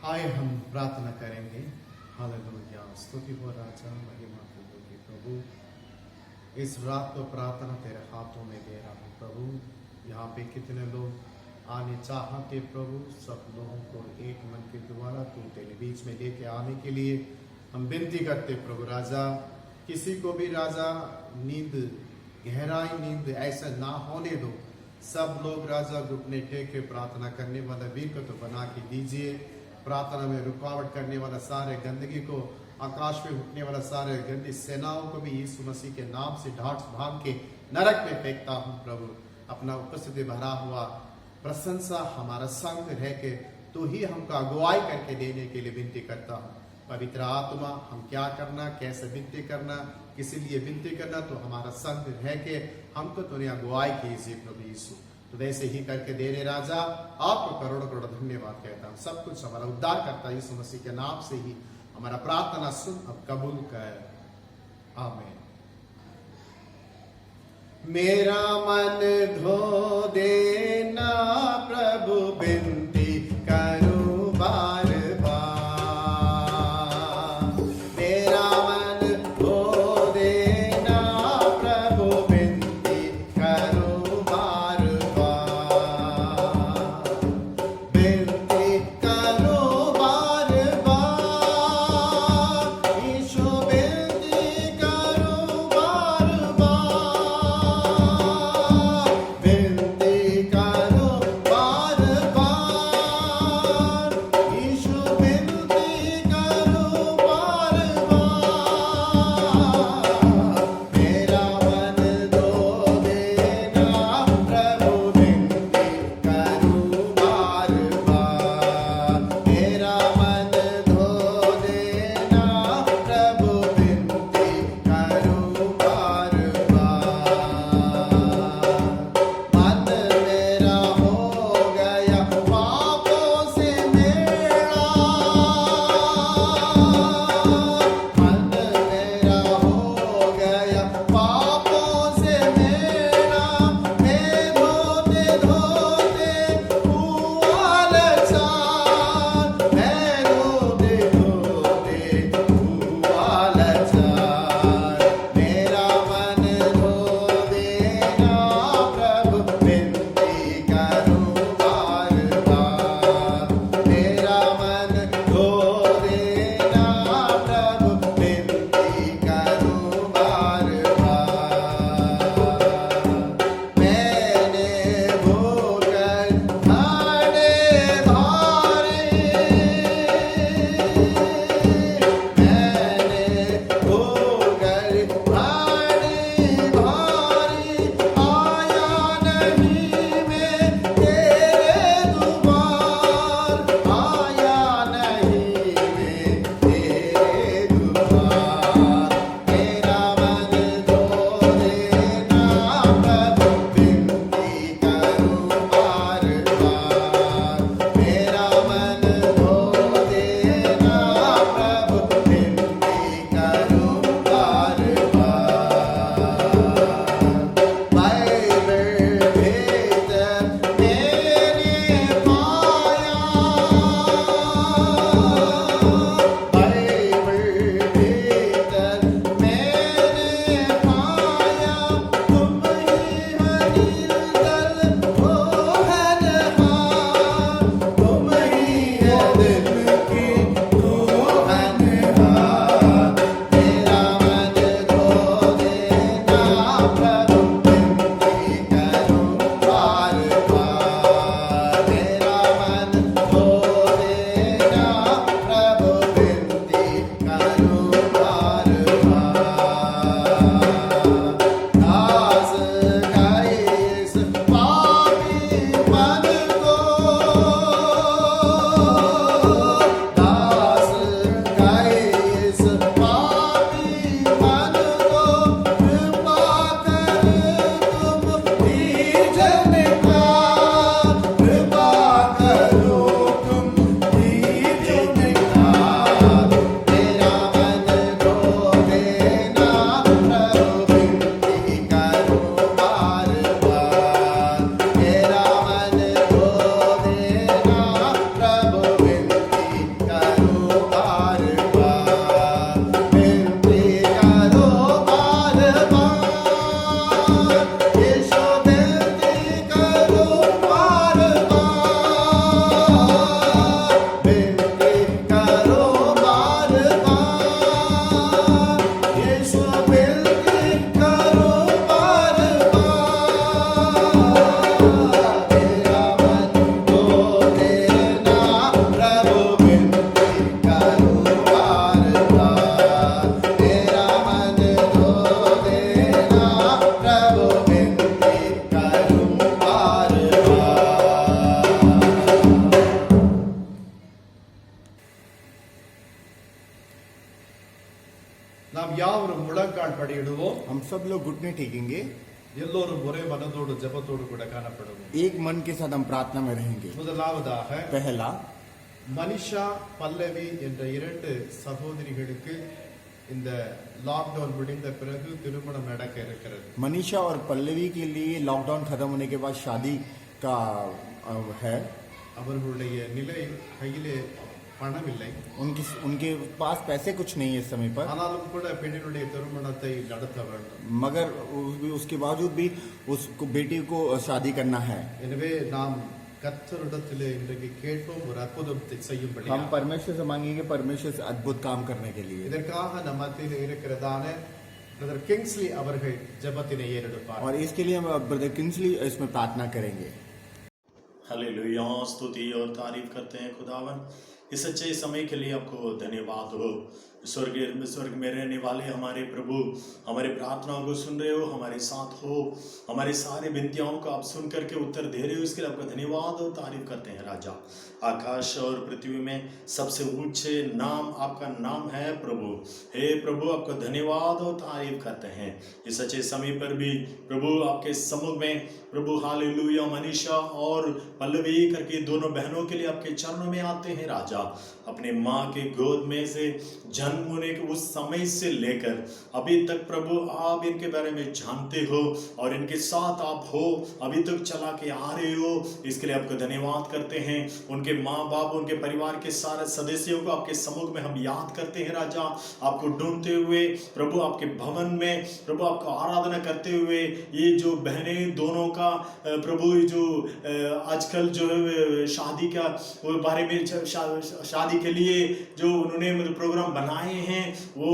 आए हम प्रार्थना करेंगे। हालेलुया, स्तुति हो राजा, महिमा की होगी प्रभु। इस रात को प्रार्थना तेरे हाथों में दे रहा हूँ प्रभु। यहाँ पे कितने लोग आने चाहते प्रभु, सब लोगों को एक मन के द्वारा तू तेरे बीच में लेके आने के लिए हम विनती करते प्रभु राजा। किसी को भी राजा नींद, गहराई नींद ऐसा ना होने दो। सब लोग राजा घुटने टेके प्रार्थना करने वाला वीर को तो बना के दीजिए। प्रार्थना में रुकावट करने वाला सारे गंदगी को, आकाश में उठने वाला सारे गंदी सेनाओं को भी यीशु मसीह के नाम से ढाट भाग के नरक में फेंकता हूँ प्रभु। अपना उपस्थिति भरा हुआ प्रशंसा हमारा संग रह के तू ही हमको अगुवाई करके देने के लिए विनती करता हूँ। पवित्र आत्मा, हम क्या करना, कैसे विनती करना, किसी लिए विनती करना, तो हमारा संग रह के हमको तूने अगुवाई कीजिए प्रभु यीशु। तो वैसे ही करके दे रहे राजा, आपको करोड़ों करोड़ धन्यवाद कहता हूँ। सब कुछ हमारा उद्धार करता यीशु मसीह के नाम से ही हमारा प्रार्थना सुन, अब कबूल कर, आमीन। मेरा मन धो देना प्रभु, विनती करूं बार யாவரும் முழங்கால் படியிடுவோம். हम सब लोग घुटने टेकेंगे, எல்லோரும் ஒரே மனதோடு ஜெபத்தோடு கூட காணப்படுவோம். एक मन के साथ हम प्रार्थना में रहेंगे. முதலாவதாக पहला, மனிஷா பல்லவி என்ற 2 சகோதரிகளுக்கு இந்த லாக்டவுன் முடிந்த பிறகு திருமணம் நடக்க இருக்கிறது. मनीषा और पल्लवी के लिए लॉकडाउन खत्म होने के बाद शादी का है. அவர்களுடைய நிலை கையிலே பணம் இல்லை. उनके पास पैसे कुछ नहीं है इस समय पर, ஆனாலும் கூட பெண்ணினுடைய திருமணத்தை நடத்த வேண்டும். मगर उसके बावजूद भी उसको बेटी को शादी करना है. எனவே நாம் கர்த்தரிடத்திலே இன்றைக்கு கேட்போம் ஒரு அற்புதத்தை செய்யும்படி. हम परमेश्वर से मांगेंगे परमेश्वर से अद्भुत काम करने के लिए. இதற்காக நம்ம மத்தியிலே இருக்கிறதான பிரதர் கிங்ஸ்லி அவர்கள் ஜெபத்தினை ஏறெடுப்பார். और इसके लिए हम ब्रदर किंग्सली इसमें प्रार्थना करेंगे. हालेलुया, स्तुति और तारीफ करते हैं खुदावन, इस अच्छे समय के लिए आपको धन्यवाद हो. स्वर्ग में रहने वाले हमारे प्रभु, हमारे प्रार्थनाओं को सुन रहे हो, हमारे साथ हो, हमारे सारे विनतियों को आप सुन करके उत्तर दे रहे हो, इसके लिए आपका धन्यवाद और तारीफ करते हैं राजा. आकाश और पृथ्वी में सबसे ऊंचे नाम आपका नाम है प्रभु. हे प्रभु, आपका धन्यवाद और तारीफ करते हैं इस अच्छे समय पर भी प्रभु. आपके सम्मुख में प्रभु हालेलुया मनीषा और पल्लवी करके दोनों बहनों के लिए आपके चरणों में आते हैं राजा. अपने माँ के गोद में से जन्म होने के उस समय से लेकर अभी तक प्रभु आप इनके बारे में जानते हो और इनके साथ आप हो, अभी तक चला के आ रहे हो, इसके लिए आपको धन्यवाद करते हैं. उनके माँ बाप, उनके परिवार के सारे सदस्यों को आपके सम्मुख में हम याद करते हैं राजा. आपको ढूंढते हुए प्रभु आपके भवन में प्रभु आपको आराधना करते हुए ये जो बहनें दोनों का प्रभु जो आजकल जो शादी का बारे में शादी के लिए जो उन्होंने मतलब प्रोग्राम बनाए हैं वो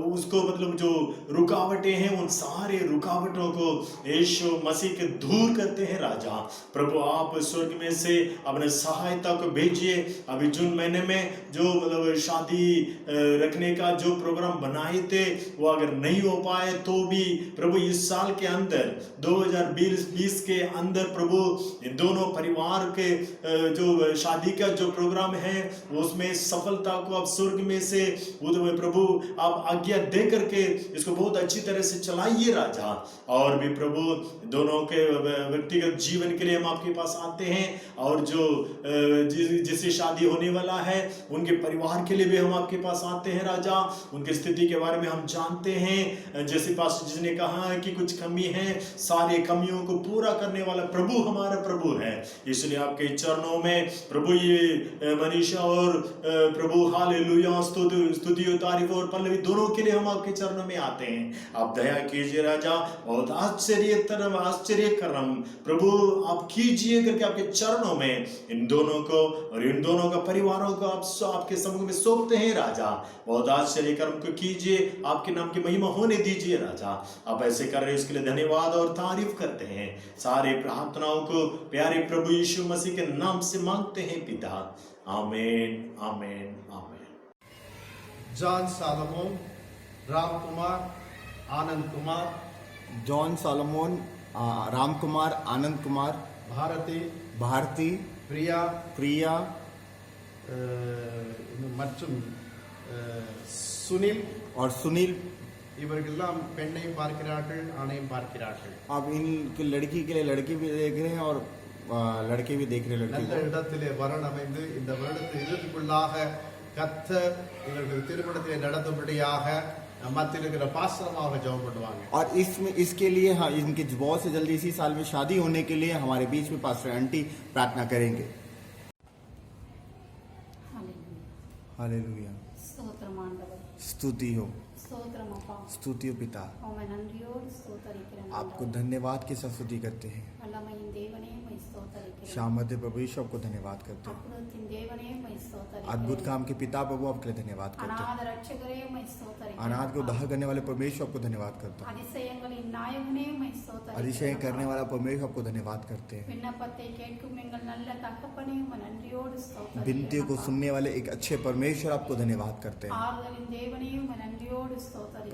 उसको मतलब जो रुकावटें हैं उन सारे रुकावटों को यीशु मसीह के दूर करते हैं राजा. प्रभु आप स्वर्ग में से अपने सहायता को भेजिए. अभी जून महीने में जो मतलब शादी रखने का जो प्रोग्राम बनाए थे वो अगर नहीं हो पाए तो भी प्रभु इस साल के अंदर 2020 के अंदर प्रभु इन दोनों परिवार के जो शादी का जो प्रोग्राम है उसमें सफलता को आप स्वर्ग में से प्रभु आप आज्ञा दे करके इसको बहुत अच्छी तरह से चलाइए राजा. और भी प्रभु दोनों के व्यक्तिगत जीवन के लिए हम आपके पास आते हैं और जो जिससे शादी होने वाला है उनके परिवार के लिए भी हम आपके पास आते हैं राजा. उनकी स्थिति के बारे में हम जानते हैं, जैसे पास जिसने कहा कि कुछ कमी है, सारे कमियों को पूरा करने वाला प्रभु हमारा प्रभु है. इसलिए आपके चरणों में प्रभु ये मनीषा और प्रभु हालेलुया स्तुति तारीफ और पल्लवी दोनों के लिए हम आपके चरणों में आते हैं. आप दया कीजिए राजा, बहुत आश्चर्य करम प्रभु आप कीजिए करके आपके चरणों में इन दोनों को और इन दोनों का परिवारों को आप आपके सम्मुख में सौंपते हैं राजा. बहुत आश्चर्य कर्म को कीजिए, आपके नाम की महिमा होने दीजिए राजा. आप ऐसे कर रहे हैं इसके लिए धन्यवाद और तारीफ करते हैं. सारे प्रार्थनाओं को प्यारे प्रभु यीशु मसीह के नाम से मांगते हैं पिता. आमीन आमीन आमीन. John Solomon, Ramkumar, Anand Kumar, John सालोमोन, Ram Kumar, Anand Kumar, Bharti, प्रिया மற்றும் சுனில் और सुनील. இவர்களெல்லாம் பெண்ணையும் பார்க்கிறார்கள், ஆணையும் பார்க்கிறார்கள். अब इन लड़की के लिए लड़की भी देख रहे हैं और लड़के भी देख रहे हैं लड़की நல்ல को. இடத்திலே வரன் அமைந்து இந்த வருடத்தின் இறுதிக்குள்ளாக கர்த்தர் இவர்கள் திருமணத்தை நடத்தும்படியாக மத்தியில் இருக்கிற பாஸ்டரமாக ஜெபம் பண்ணுவாங்க. और इसमें इसके लिए हाँ इनके बहुत से जल्दी इसी साल में शादी होने के लिए हमारे बीच में पास्टर आंटी प्रार्थना करेंगे. हालेलुया, ஸ்தோத்திரம் ஆண்டவரே, स्तुति हो, ஸ்தோத்திரம் அப்பா. स्तुति हो पिता. உம்மை நன்றியோடு ஸ்தோத்தரிக்கிறேன். आपको धन्यवाद के साथ स्तुति करते हैं. வல்லமையின் தேவனே உம்மை ஸ்தோத்தரிக்கிறேன். श्याम मध्य प्रभु यीशु आपको धन्यवाद करते हैं. அற்புதத்தின் தேவனே உம்மை ஸ்தோத்தரிக்கிறேன். अद्भुत काम के पिता प्रभु आपके लिए धन्यवाद करते हैं. அநாத ரட்சகரே உம்மை ஸ்தோத்தரிக்கிறேன். अनाथ को उद्धार करने वाले परमेश्वर आपको धन्यवाद करता है. அதிசயங்களின் நாயகனே உம்மை ஸ்தோத்தரிக்கிறேன். अधिशय करने वाला परमेश्वर आपको धन्यवाद करते हैं. விண்ணப்பத்தை கேட்கும் எங்கள் நல்ல தகப்பனே உம்மை நன்றியோடு ஸ்தோத்தரிக்கிறேன். विनतियों को सुनने वाले एक अच्छे परमेश्वर आपको धन्यवाद करते हैं. ஆறுதலின் தேவனே உம்மை நன்றியோடு ஸ்தோத்தரிக்கிறேன்.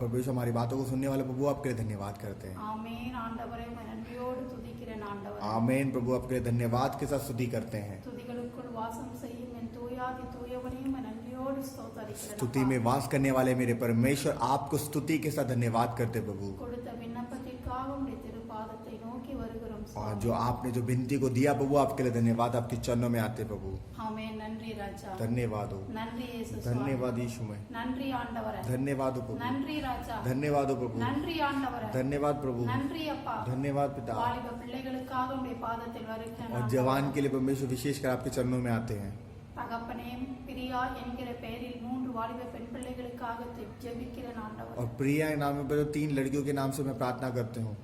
परमेश्वर हमारी बातों को सुनने वाले प्रभु आपके लिए धन्यवाद करते हैं. ஆமென். ஆண்டவரே உம்மை நன்றியோடு துதிக்கிறேன். ஆண்டவர் आमीन। प्रभु आपके लिए धन्यवाद के साथ स्तुति करते हैं। துதிகளுக்குள் வாசம் செய்யும் என் தூயாதி தூயவனையும் நன்றியோடு ஸ்தோத்தரிக்கிறேன் स्तुति में वास करने वाले मेरे परमेश्वर आपको स्तुति के साथ धन्यवाद करते प्रभु। கொடுத்த விண்ணப்பத்திற்காக உம்முடைய திருப்பாதத்தை நோக்கி வருகிறோம் और जो आपने जो विनती को दिया प्रभु आपके लिए धन्यवाद। आपके चरणों में आते प्रभु। ஆமென் நன்றி ராஜா धन्यवाद हो, நன்றி இயேசு சுவாமி. धन्यवाद यीशु में, நன்றி ஆண்டவரே धन्यवाद हो प्रभु, நன்றி ராஜா धन्यवाद हो प्रभु, நன்றி ஆண்டவரே धन्यवाद प्रभु, நன்றி அப்பா धन्यवाद पिता। வாலிப பிள்ளைகளுக்காக உம்முடைய பாதத்தில் வருகிறேன் और जवान के लिए परमेश्वर विशेषकर आपके चरणों में आते हैं। தகப்பனே பிரியா என்கிற பெயரில் 3 வாலிப பெண் பிள்ளைகளுக்காக ஜெபிக்கிறேன் ஆண்டவர் और प्रिया के नाम में 3 लड़कियों के नाम से मैं प्रार्थना करती हूँ।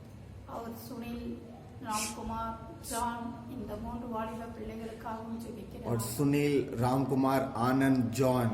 அவர் சுனில் ராம்குமார் ஜான் இந்த 3 வாலிப பிள்ளைகளுக்காகவும் ஜெபிக்கிறேன் और सुनील, राम कुमार, आनंद, जॉन,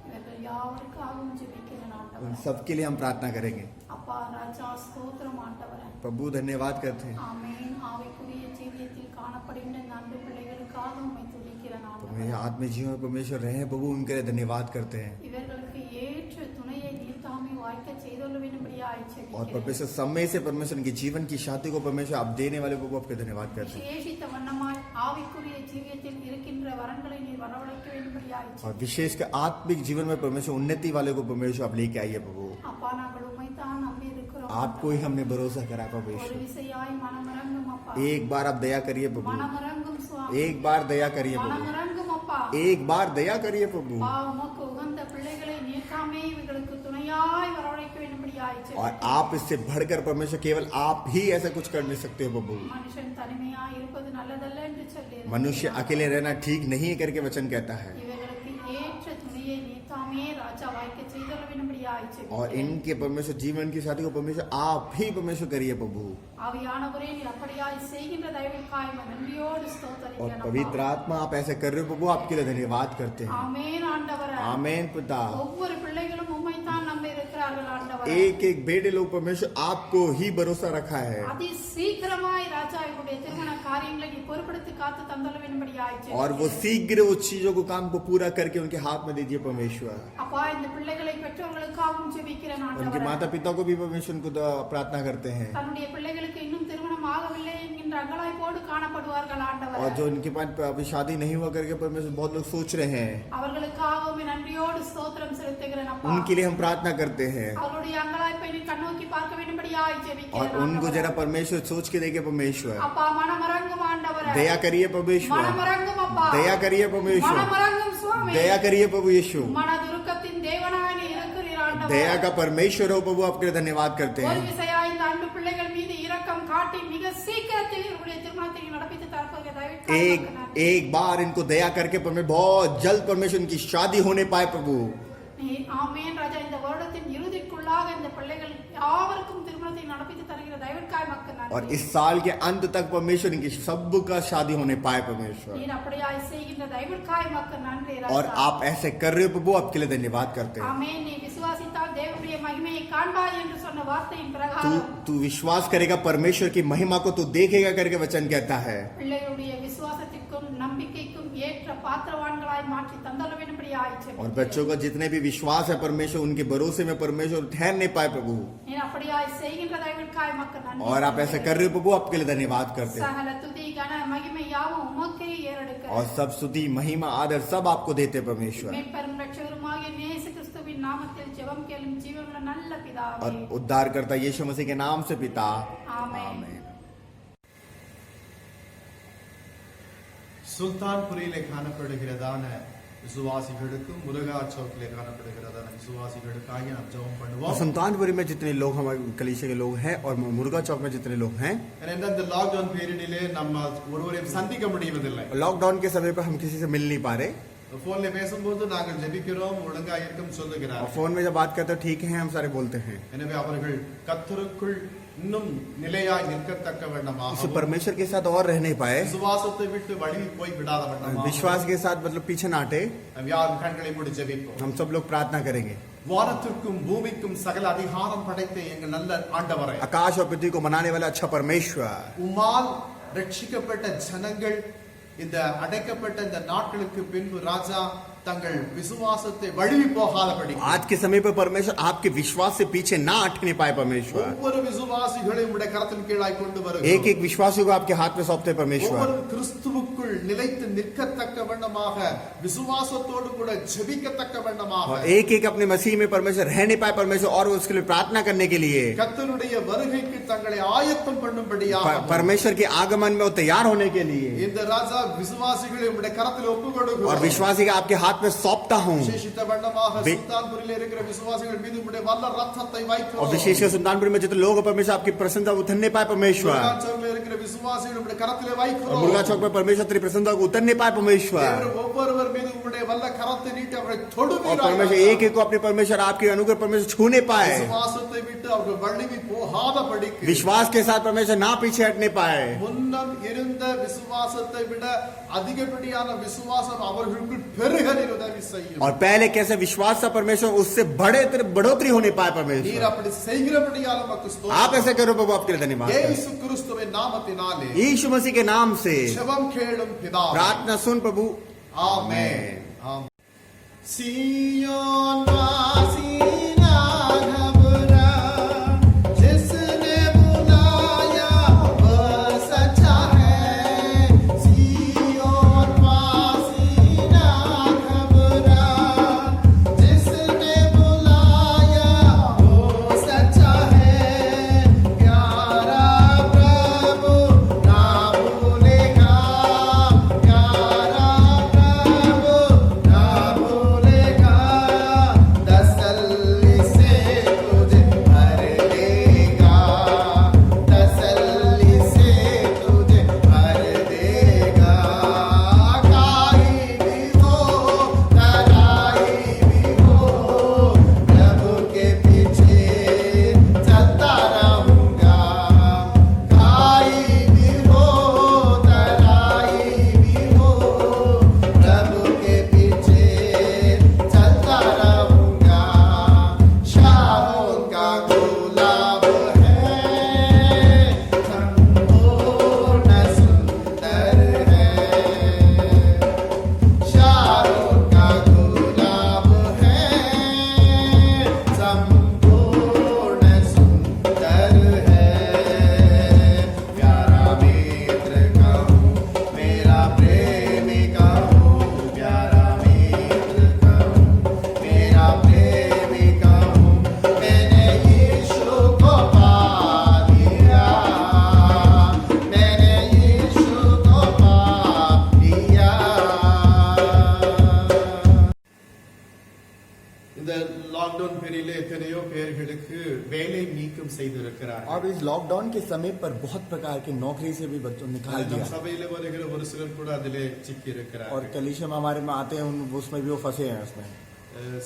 இவர்கள் யாவருக்காகவும் ஜெபிக்கிறேன் उन ஆண்டவர் सबके लिए हम प्रार्थना करेंगे। அப்பா ராஜா ஸ்தோத்திரம் ஆண்டவரே प्रभु धन्यवाद करते हैं। ஆமென் ஆவிக்குரிய ஜீவியத்தில் காணப்படுகின்ற இந்த அன்பு பிள்ளைகளுக்காக உம்மை துதிக்கிறேன் ஆண்டவரே मेरे आत्मिक जीवन में परमेश्वर रहे प्रभु उनके लिए धन्यवाद करते हैं। இவர்களுக்கு ஏற்ற துணையை நீர் தாமே வாய்க்க செய்துள்ளவின்படியாய் और ஜெபிக்கிறேன் परमेश्वर समय से परमेश्वर उनके जीवन की शादी को परमेश्वर आप देने वाले प्रभु आपके धन्यवाद करते हैं। விசேஷித்த வண்ணமாய் ஆவிக்குரிய ஜீவியத்தில் இருக்கின்ற வரங்களை நீர் வரவழைக்க வேண்டும்படியாய் और विशेषकर आत्मिक जीवन में परमेश्वर उन्नति वाले को परमेश्वर आप लेके आइए प्रभु। அப்பா நாங்கள் உம்மைத்தான் நம்பி இருக்கிறோம் आपको ही हमने भरोसा करा ஒரு परमेश्वर। விசையாய் மனமிறங்கும் அப்பா एक बार आप दया करिए प्रभु, மனமிறங்கும் சுவாமி एक बार दया करिए प्रभु, மனமிறங்கும் அப்பா एक बार दया करिए प्रभु। அப்பா உமக்கு உகந்த பிள்ளைகளை நீர் தாமே இவர்களுக்கு துணையாய் வரவழைக்க வேண்டும்படியாய் और ஜெபிக்கிறேன். आप इससे बढ़कर परमेश्वर केवल आप ही ऐसा कुछ कर नहीं सकते हो प्रभु। மனுஷன் தனிமையாய் இருப்பது நல்லதல்ல என்று சொல்லி मनुष्य अकेले रहना ठीक नहीं है करके वचन कहता है। இவர்களுக்கு ஏற்ற துணையை நீர் தாமே ராஜா வாய்க்க செய்துள்ளவின்படியாய் और ஜெபிக்கிறேன். इनके परमेश्वर जीवन की शादी को परमेश्वर आप ही परमेश्वर करिए प्रभु। ஆவியானவரே நீர் அப்படியாய் செய்கின்ற தயவிற்காய் உம்மை நன்றியோடு और ஸ்தோத்தரிக்கிறேன் पवित्र அப்பா. आत्मा आप ऐसे कर रहे हो प्रभु आपके लिए धन्यवाद करते हैं। ஆமென் ஆண்டவரே आमेन पिता। ஒவ்வொரு பிள்ளைகளும் உம்மைத்தான் நம்பி இருக்கிறார்கள் ஆண்டவரே एक एक बेटे लोग परमेश्वर आपको ही भरोसा रखा है। அதி சீக்கிரமாய் ராஜா இவருடைய திருமண காரியங்களை நீ பொறுப்படுத்தி காத்து தந்தளவின்படியாய் और वो शीघ्र उस चीजों को काम को पूरा करके उनके हाथ में दीजिए परमेश्वर। அப்பா இந்த பிள்ளைகளை பெற்றோர்களுக்காகவும் ஜெபிக்கிறேன் उनके ஆண்டவரே माता पिता को भी परमेश्वर को प्रार्थना करते हैं। தன்னுடைய பிள்ளைகளுக்கு இன்னும் திருமணம் ஆகவில்லை என்கின்ற அங்கலாய்ப்போடு காணப்படுவார்கள் और ஆண்டவரே जो उनके पास अभी शादी नहीं हुआ करके परमेश्वर बहुत लोग सोच रहे हैं அவர்களுக்காகவும் நன்றியோடு ஸ்தோத்திரம் செலுத்துகிறேன் அப்பா उनके लिए हम प्रार्थना करते हैं। அவருடைய அங்கலாய்ப்பை நீ கண்ணோக்கி பார்க்க வேண்டும்படியாய் और ஜெபிக்கிறேன் उनको ஆண்டவரே. जरा परमेश्वर सोच के देखे परमेश्वर। அப்பா மனமரங்கும் ஆண்டவரே दया करिए परमेश्वर, மனமரங்கும் அப்பா दया करिए परमेश्वर, மனமரங்கும் சுவாமி दया करिए प्रभु यीशु। மனதுருக்கத்தின் தேவனாய் நீ இருக்கிறீர் ஆண்டவரே दया का परमेश्वर हो प्रभु आपके लिए धन्यवाद करते ஒரு हैं। விசையாய் இந்த அன்பு பிள்ளைகள் மீது இரக்கம் காட்டி மிக சீக்கிரத்தில் இவருடைய திருமணத்தை நடப்பித்து தரப்போகிற தயவுக்காக एक एक बार इनको दया करके परमेश्वर बहुत जल्द परमेश्वर उनकी शादी होने पाए प्रभु। நீர் ஆமென் ராஜா இந்த வருடத்தின் இறுதிக்குள்ளாக இந்த பிள்ளைகள் யாவருக்கும் திருமணத்தை நடப்பித்து தருகிற தயவுக்காய் மக்கள் और நன்றி इस साल के अंत तक परमेश्वर इनकी सबका शादी होने पाए परमेश्वर। நீர் அப்படியாய் செய்கின்ற தயவுக்காய் மக்கள் நன்றி और ராஜா आप ऐसे कर रहे हो प्रभु आपके लिए धन्यवाद करते हैं। ஆமென் நீ விசுவாசித்தால் தேவனுடைய மகிமையை காண்பாய் என்று சொன்ன வார்த்தையின் तू பிரகாரம் तू विश्वास करेगा परमेश्वर की महिमा को तू देखेगा करके वचन कहता है। பிள்ளைகளுடைய விசுவாசத்திற்கும் நம்பிக்கைக்கும் ஏற்ற பாத்திரவான்களாய் மாற்றி தந்தளவின்படியாய் और ஜெபிக்கிறேன். बच्चों का जितने भी विश्वास है परमेश्वर उनके भरोसे में परमेश्वर ठहर नहीं पाए प्रभु। நீர் அப்படியாய் செய்கின்ற தயவுக்காய் மக்கள் நன்றி और आप ऐसे कर रहे हो प्रभु आपके लिए धन्यवाद करते हैं। சகல துதி கன மகிமை யாவும் உமக்கே ஏறெடுக்கிறேன். और सब स्तुति महिमा आदर सब आपको देते हैं परमेश्वर। மீட்பெரும் இரட்சகருமாகிய இயேசு கிறிஸ்துவின் நாமத்தில் ஜெபம் கேளும் ஜீவனுள்ள நல்ல பிதாவே और उद्धार करता यीशु मसीह के नाम से पिता ஆமென். आमीन। சுல்தான்புரியிலே காணப்படுகிறதான விசுவாசிகளுக்கும் முருகா சௌக்கிலே காணப்படுகிறதான விசுவாசிகளுக்காக நாம் ஜெபம் और பண்ணுவோம். संतानपुरी में जितने लोग हमारे कलीसिया के लोग हैं और मुर्गा चौक में जितने लोग हैं, ஏனென்றால் இந்த லாக்டவுன் பீரியடிலே நம்ம ஒருவரையும் சந்திக்க முடிவதில்லை. लॉकडाउन के समय पर हम किसी से मिल नहीं पा रहे। போன்ல பேசும்போது நாங்கள் ஜெபிக்கிறோம் ஒழுங்கா இருக்கும் और சொல்லுகிறார். फोन में जब बात करते हैं ठीक है हम सारे बोलते हैं। எனவே அவர்கள் கர்த்தருக்குள் இன்னும் நிலையாய் நிற்கத்தக்க इस வேண்டாமாக परमेश्वर के साथ और रह नहीं पाए, விசுவாசத்தை விட்டு வழி போய் விடாத வேண்டாமாக विश्वास के साथ मतलब पीछे ना हटे। யாரும் கண்களை மூடி ஜெபிப்போம். हम सब लोग प्रार्थना करेंगे। வானத்திற்கும் பூமிக்கும் சகல அதிகாரம் படைத்த எங்கள் நல்ல ஆண்டவரே, आकाश और पृथ्वी को बनाने वाला अच्छा परमेश्वर, உம்மால் ரட்சிக்கப்பட்ட ஜனங்கள் இந்த அடைக்கப்பட்ட இந்த நாட்களுக்கு பின்பு ராஜா தங்கள் விசுவாசத்தை வழுவி போகாதபடி आज के समय पर परमेश्वर आपके विश्वास से पीछे ना हटने पाए परमेश्वर। ஒவ்வொரு விசுவாசிகளையும் உடைய கரத்தின் கீழாய் கொண்டு வருகிறோம். एक एक विश्वासी को आपके हाथ में सौंपते हैं परमेश्वर। ஒவ்வொரு கிறிஸ்துவுக்குள் நிலைத்து நிற்கத்தக்க வண்ணமாக விசுவாசத்தோடு கூட ஜெபிக்கத்தக்க வண்ணமாக और एक एक अपने मसीह में परमेश्वर रहने पाए परमेश्वर और उसके लिए प्रार्थना करने के लिए கர்த்தருடைய வருகைக்கு தங்களை ஆயத்தம் பண்ணும்படியாக परमेश्वर के आगमन में वो तैयार होने के लिए இந்த ராஜா விசுவாசிகளை உடைய கரத்தில் ஒப்புக்கொடுக்கிறோம். और विश्वासी का आपके हाथ में सौंपता हूँ। விசேஷித்த வண்ணமாக சுல்தான்பூரில் இருக்கிற விசுவாசிகள் மீது உடைய வல்ல ரத்தத்தை வைக்கிறோம். और विशेषकर सुल्तानपुर में जितने लोग हैं, परमेश्वर आपकी प्रसन्नता उतरने पाए परमेश्वर। முருகாச்சோக்கில் இருக்கிற விசுவாசிகள் உடைய கரத்திலே और வைக்கிறோம். मुर्गा चौक में परमेश्वर तेरी प्रसन्नता को उतरने पाए परमेश्वर। தேவன் ஒவ்வொருவர் மீது உடைய வல்ல கரத்தை நீட்டி அவரை और தொடுவீராக. परमेश्वर एक एक को अपने परमेश्वर आपके अनुग्रह परमेश्वर छूने पाए। விசுவாசத்தை விட்டு அவர்கள் வழுவி போகாதபடிக்கு विश्वास के साथ परमेश्वर ना पीछे हटने पाए। முன்னம் இருந்த விசுவாசத்தை விட அதிகப்படியான விசுவாசம் அவர்களுக்குள் பெருக நீர் உதவி செய்யும். और पहले कैसे विश्वास था परमेश्वर उससे बढ़ोतरी होने पाए நீர் परमेश्वर। அப்படி செய்கிறபடியால் நமக்கு आप ஸ்தோத்திரம். ऐसे करो प्रभु, आपके लिए धन्यवाद। இயேசு கிறிஸ்துவின் நாமத்தினாலே यीशु मसीह के नाम से ஜெபம் கேளும் பிதாவே. प्रार्थना सुन प्रभु, आमेन. आमेन. सियोन वासी ना घबरा, जिसने बुलाया वह सच्चा है। सियोन वासी ना घबरा, जिसने बुलाया वो सच्चा है। प्यारा प्रभु ना भूलेगा, प्यारा प्रभु ना भूलेगा। तसल्ली से तुझे भर देगा, तसल्ली से तुझे भर देगा। काई भी हो तराई भी हो, प्रभु के पीछे चलता रहूंगा। काई भी हो तराई भी हो, प्रभु के पीछे चलता रहूंगा। शाहों का गुलाब है, संपूर्ण सुंदर है। शाहों का गुलाब है, संपूर्ण सुंदर है। प्यारा मित्र कहूँ, मेरा प्रेमी कहूँ, प्यारा मित्र कहूँ, मेरा प्रेमी कहूँ। मैंने यीशु को पा लिया, मैंने यीशु को पा लिया। இந்த லாக்டவுன் பீரியட்ல எத்தனையோ பேர்களுக்கு வேலை நீக்கம் செய்திருக்கிறார். अब इस लॉकडाउन के समय पर बहुत प्रकार की नौकरी से भी बच्चों निकाल நம் दिया। சபையில வருகிற ஒரு சிலர் கூட அதிலே சிக்கி இருக்கிறார். और कलीसिया में हमारे में आते हैं उसमें भी वो फंसे हैं उसमें।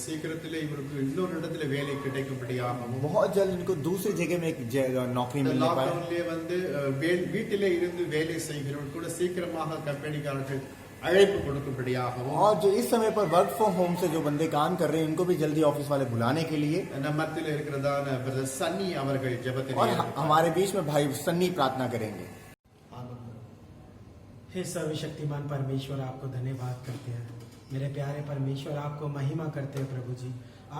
சீக்கிரத்திலே இவருக்கு இன்னொரு இடத்துல வேலை கிடைக்கும்படியாகவும் बहुत जल्द इनको दूसरी जगह में एक नौकरी இந்த मिलने पाए। லாக்டவுன்லயே வந்து வீட்டிலே இருந்து வேலை செய்கிறவர்கள் கூட சீக்கிரமாக கம்பெனிக்காரர்கள் அழைப்பு கொடுக்கும்படியாகவும் और जो इस समय पर वर्क फ्रॉम होम से जो बंदे काम कर रहे हैं इनको भी जल्दी ऑफिस वाले बुलाने के लिए। நம்ம மத்தியில் இருக்கிறதான பிரதர் சன்னி அவர்கள் ஜெபத்தில் और हमारे बीच में भाई सन्नी प्रार्थना करेंगे। हे सर्वशक्तिमान परमेश्वर, आपको धन्यवाद करते हैं मेरे प्यारे परमेश्वर। आपको महिमा करते हैं प्रभु जी,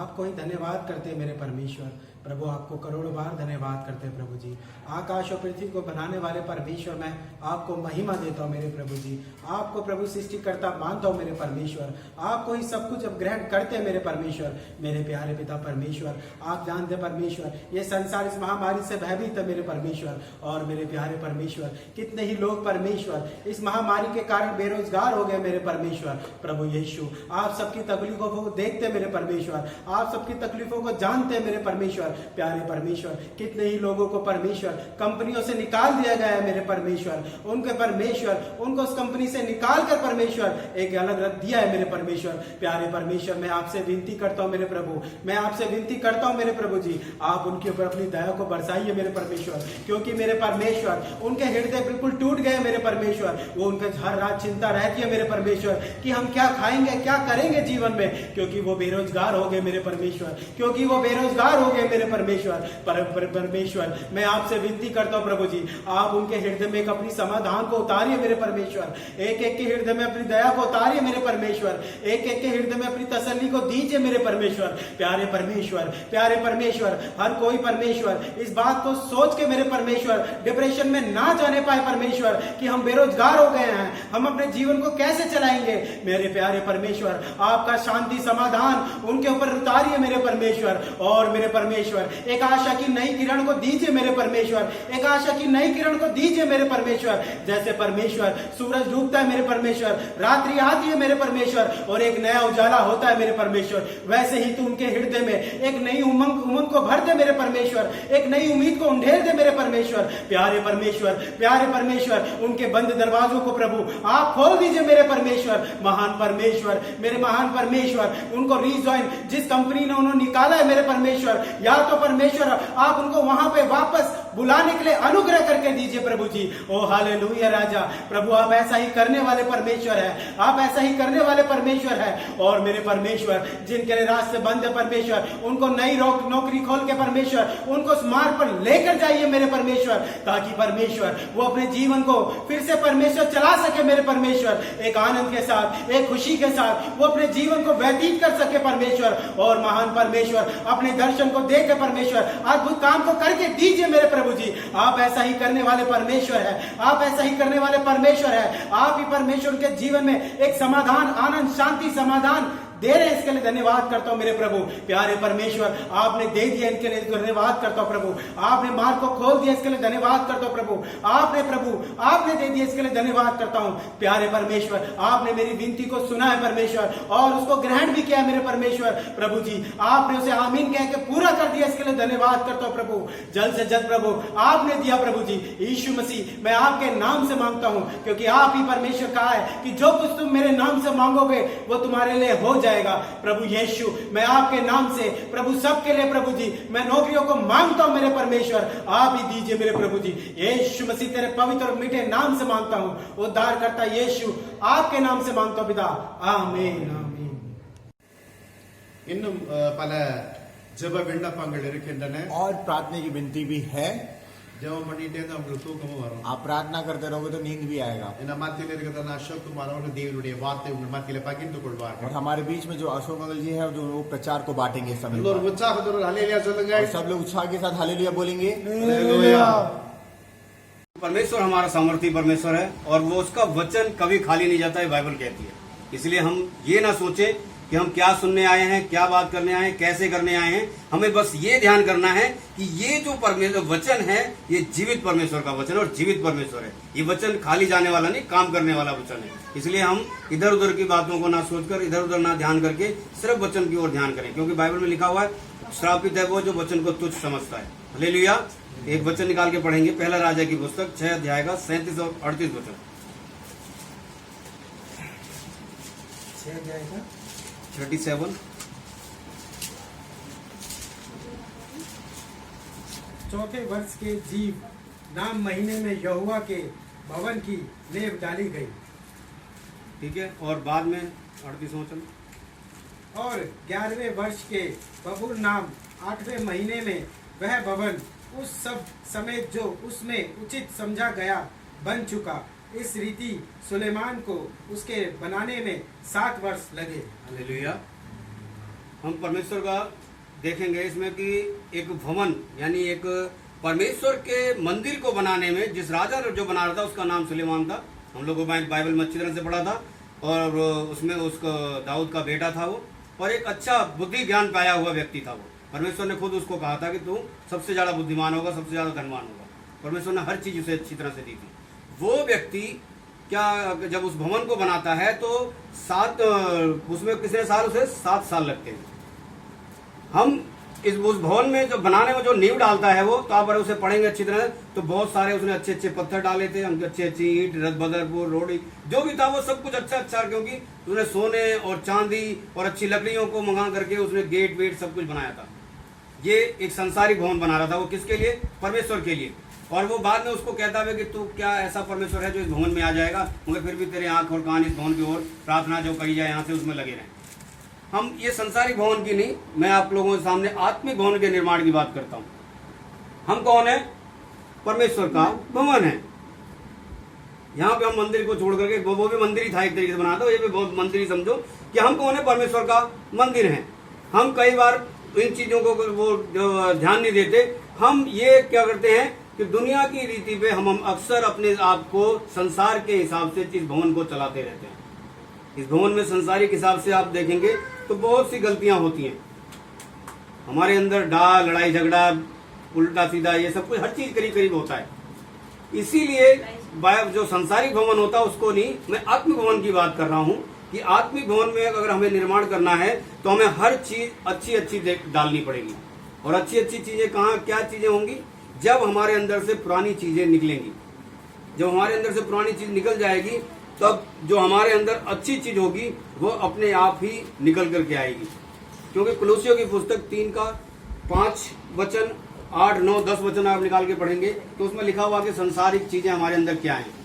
आपको ही धन्यवाद करते हैं मेरे परमेश्वर। प्रभु आपको करोड़ों बार धन्यवाद करते हैं प्रभु जी। आकाश और पृथ्वी को बनाने वाले परमेश्वर, मैं आपको महिमा देता हूँ मेरे प्रभु जी। आपको प्रभु सृष्टिकर्ता मानता हूँ मेरे परमेश्वर। आपको ही सब कुछ अब ग्रहण करते हैं मेरे परमेश्वर। मेरे प्यारे पिता परमेश्वर, आप जानते हैं परमेश्वर ये संसार इस महामारी से भयभीत है मेरे परमेश्वर। और मेरे प्यारे परमेश्वर, कितने ही लोग परमेश्वर इस महामारी के कारण बेरोजगार हो गए मेरे परमेश्वर। प्रभु यीशु, आप सबकी तकलीफों को देखते हैं मेरे परमेश्वर, आप सबकी तकलीफों को जानते हैं मेरे परमेश्वर। प्यारे परमेश्वर, कितने ही लोगों को परमेश्वर कंपनियों से निकाल दिया गया है मेरे परमेश्वर। उनके परमेश्वर उनको उस कंपनी से निकाल कर परमेश्वर एक अलग रख दिया है मेरे परमेश्वर। प्यारे परमेश्वर, मैं आपसे विनती करता हूँ मेरे प्रभु, मैं आपसे विनती करता हूँ मेरे प्रभु जी, आप उनके ऊपर अपनी दया को बरसाइए मेरे परमेश्वर। क्योंकि मेरे परमेश्वर उनके हृदय बिल्कुल टूट गए मेरे परमेश्वर। वो उनके हर रात चिंता रहती है मेरे परमेश्वर कि हम क्या खाएंगे क्या करेंगे जीवन में, क्योंकि वो बेरोजगार हो गए मेरे परमेश्वर, क्योंकि वो बेरोजगार हो गए मेरे मेरे परमेश्वर। परमेश्वर मैं आपसे विनती करता हूँ प्रभु जी, आप उनके हृदय में एक अपनी समाधान को उतारिए मेरे परमेश्वर, एक एक के हृदय में अपनी दया को उतारिए मेरे परमेश्वर, एक एक के हृदय में अपनी तसल्ली को दीजिए मेरे परमेश्वर। प्यारे परमेश्वर, हर कोई परमेश्वर इस बात को सोच के मेरे परमेश्वर डिप्रेशन में ना जाने पाए परमेश्वर कि हम बेरोजगार हो गए हैं, हम अपने जीवन को कैसे चलाएंगे। मेरे प्यारे परमेश्वर, आपका शांति समाधान उनके ऊपर उतारिए मेरे परमेश्वर। और मेरे परमेश्वर एक आशा की नई किरण को दीजिए मेरे परमेश्वर, एक आशा की नई किरण को दीजिए मेरे परमेश्वर। जैसे परमेश्वर सूरज डूबता है मेरे परमेश्वर, रात्रि आती है मेरे परमेश्वर और एक नया उजाला होता है मेरे परमेश्वर, वैसे ही तू उनके हृदय में एक नई उमंग को भर दे मेरे परमेश्वर, एक नई उम्मीद को उंडेल दे मेरे परमेश्वर। प्यारे परमेश्वर उनके बंद दरवाजों को प्रभु आप खोल दीजिए मेरे परमेश्वर। महान परमेश्वर, मेरे महान परमेश्वर, उनको रीजॉइन जिस कंपनी ने उन्होंने निकाला है मेरे परमेश्वर, या तो परमेश्वर आप उनको वहां पे वापस बुलाने के लिए अनुग्रह करके दीजिए प्रभु जी। ओ हालेलुया राजा, प्रभु आप ऐसा ही करने वाले परमेश्वर है, आप ऐसा ही करने वाले परमेश्वर है। और मेरे परमेश्वर जिनके लिए रास्ते बंद है परमेश्वर, उनको नई नौकरी खोल के परमेश्वर उनको उस मार्ग पर लेकर जाइए मेरे परमेश्वर, ताकि परमेश्वर वो अपने जीवन को फिर से परमेश्वर चला सके मेरे परमेश्वर, एक आनंद के साथ, एक खुशी के साथ वो अपने जीवन को व्यतीत कर सके परमेश्वर। और महान परमेश्वर अपने दर्शन को देख के परमेश्वर अद्भुत काम को करके दीजिए मेरे प्रभु जी। आप ऐसा ही करने वाले परमेश्वर है, आप ऐसा ही करने वाले परमेश्वर है। आप ही परमेश्वर के जीवन में एक समाधान, आनंद, शांति, समाधान दे रहे हैं, इसके लिए धन्यवाद करता हूं मेरे प्रभु। प्यारे परमेश्वर आपने दे दिया, इनके लिए धन्यवाद करता हूं प्रभु। आपने मार्ग को खोल दिया, इसके लिए धन्यवाद करता हूं प्रभु। आपने दे दिया, इसके लिए धन्यवाद करता हूं। प्यारे परमेश्वर आपने मेरी विनती को सुना है परमेश्वर और उसको ग्रहण भी किया है मेरे परमेश्वर। प्रभु जी आपने उसे आमीन कह के पूरा कर दिया, इसके लिए धन्यवाद करता हूं प्रभु। जल्द से जल्द प्रभु आपने दिया प्रभु जी। यीशु मसीह मैं आपके नाम से मांगता हूं, क्योंकि आप ही परमेश्वर कहा है कि जो कुछ तुम मेरे नाम से मांगोगे वो तुम्हारे लिए हो जाएगा। प्रभु यीशु मैं आपके नाम से प्रभु सबके लिए प्रभु जी मैं नौकरियों को मांगता हूं मेरे परमेश्वर, आप ही दीजिए मेरे प्रभु जी। यीशु मसीह तेरे पवित्र और मीठे नाम से मांगता हूं, उद्धार करता यीशु आपके नाम से मांगता हूं पिता, आमीन आमीन। இன்னும் பல ஜெப விண்ணப்பங்கள் இருக்கின்றன. और प्रार्थना की विनती भी है। ஜெபம் பண்ணிட்டே இருந்தா உங்களுக்கு தூக்கமும் வரும். आप प्रार्थना करते रहोगे तो नींद भी आएगा। இந்த மத்தியில இருக்கிற அசோக் குமார் அவர்கள் தேவனுடைய வார்த்தை உங்கள் மத்தியில பகிர்ந்து கொள்வார்கள். और हमारे बीच में जो अशोक मंगल जी है जो वो प्रचार को बांटेंगे इस समय। எல்லோரும் உற்சாகத்தோடு ஹல்லேலூயா சொல்லுங்க. और सब लोग उत्साह के साथ हालेलुया बोलेंगे। हालेलुया। परमेश्वर हमारा सामर्थी परमेश्वर है और वो उसका वचन कभी खाली नहीं जाता है, बाइबल कहती है। इसलिए हम ये ना सोचे कि हम क्या सुनने आए हैं, क्या बात करने आए हैं, कैसे करने आए हैं। हमें बस ये ध्यान करना है कि ये जो परमेश्वर वचन है ये जीवित परमेश्वर का वचन और जीवित परमेश्वर है। ये वचन खाली जाने वाला नहीं, काम करने वाला वचन है। इसलिए हम इधर उधर की बातों को ना सोचकर, इधर उधर ना ध्यान करके सिर्फ वचन की ओर ध्यान करें, क्योंकि बाइबल में लिखा हुआ है श्रापित है वो जो वचन को तुच्छ समझता है। हालेलुया। एक वचन निकाल के पढ़ेंगे, पहला राजा की पुस्तक 6 अध्याय का 37 और 38 वचन। 6 अध्याय का 37। चौथे वर्ष के जीव नाम महीने में यहोवा के भवन की नेव डाली गई। ठीक है, और बाद में 38 वचन। और 11वें वर्ष के बबूर नाम 8वें महीने में वह भवन उस सब समेत जो उसमें उचित समझा गया बन चुका। इस रीति सुलेमान को उसके बनाने में 7 वर्ष लगे। हालेलुया। हम परमेश्वर का देखेंगे इसमें कि एक भवन यानी एक परमेश्वर के मंदिर को बनाने में जिस राजा ने जो बना रहा था उसका नाम सुलेमान था। हम लोगों को बाइबल में अच्छी तरह से पढ़ा था और उसमें उसका दाऊद का बेटा था वो, और एक अच्छा बुद्धि ज्ञान पाया हुआ व्यक्ति था वो। परमेश्वर ने खुद उसको कहा था कि तू सबसे ज्यादा बुद्धिमान होगा, सबसे ज्यादा धनवान होगा। परमेश्वर ने हर चीज उसे अच्छी तरह से दी थी। वो व्यक्ति क्या जब उस भवन को बनाता है तो उसमें कितने साल, उसे 7 साल लगते हैं। हम उस भवन में जो बनाने में जो नींव डालता है वो, तो आप उसे पढ़ेंगे अच्छी तरह तो बहुत सारे उसने अच्छे अच्छे पत्थर डाले थे, उनके अच्छी अच्छी ईंट, रथ बदरपुर, रोड़ी जो भी था वो सब कुछ अच्छा, क्योंकि उसने सोने और चांदी और अच्छी लकड़ियों को मंगा करके उसने गेट वेट सब कुछ बनाया था। ये एक संसारिक भवन बना रहा था वो, किसके लिए? परमेश्वर के लिए। और वो बाद में उसको कहता है कि तू क्या ऐसा परमेश्वर है जो इस भवन में आ जाएगा, मगर फिर भी तेरे आंख और कान इस भवन की ओर प्रार्थना जो कही जाए यहाँ से उसमें लगे रहें। हम ये संसारिक भवन की नहीं, मैं आप लोगों के सामने आत्मिक भवन के निर्माण की बात करता हूं। हम कौन है? परमेश्वर का भवन है। यहाँ पे हम मंदिर को छोड़ करके, वो भी मंदिर ही था एक तरीके से बना था, ये भी बहुत मंदिर ही समझो कि हम कौन है? परमेश्वर का मंदिर है। हम कई बार इन चीजों को वो ध्यान नहीं देते। हम ये क्या करते हैं कि दुनिया की रीति पे हम अक्सर अपने आप को संसार के हिसाब से इस भवन को चलाते रहते हैं। इस भवन में संसारिक हिसाब से आप देखेंगे तो बहुत सी गलतियां होती हैं। हमारे अंदर डाल, लड़ाई झगड़ा, उल्टा सीधा, ये सब कुछ हर चीज करीब करीब होता है। इसीलिए जो संसारिक भवन होता है उसको नहीं, मैं आत्मिक भवन की बात कर रहा हूं कि आत्मिक भवन में अगर हमें निर्माण करना है तो हमें हर चीज अच्छी अच्छी डालनी पड़ेगी। और अच्छी अच्छी चीजें कहाँ, क्या चीजें होंगी? जब हमारे अंदर से पुरानी चीजें निकलेंगी। जब हमारे अंदर से पुरानी चीज निकल जाएगी तब जो हमारे अंदर अच्छी चीज होगी वो अपने आप ही निकल करके आएगी। क्योंकि कुलुसियों की पुस्तक 3:5 वचन, 8, 9, 10 वचन आप निकाल के पढ़ेंगे तो उसमें लिखा हुआ कि संसारिक चीजें हमारे अंदर क्या हैं।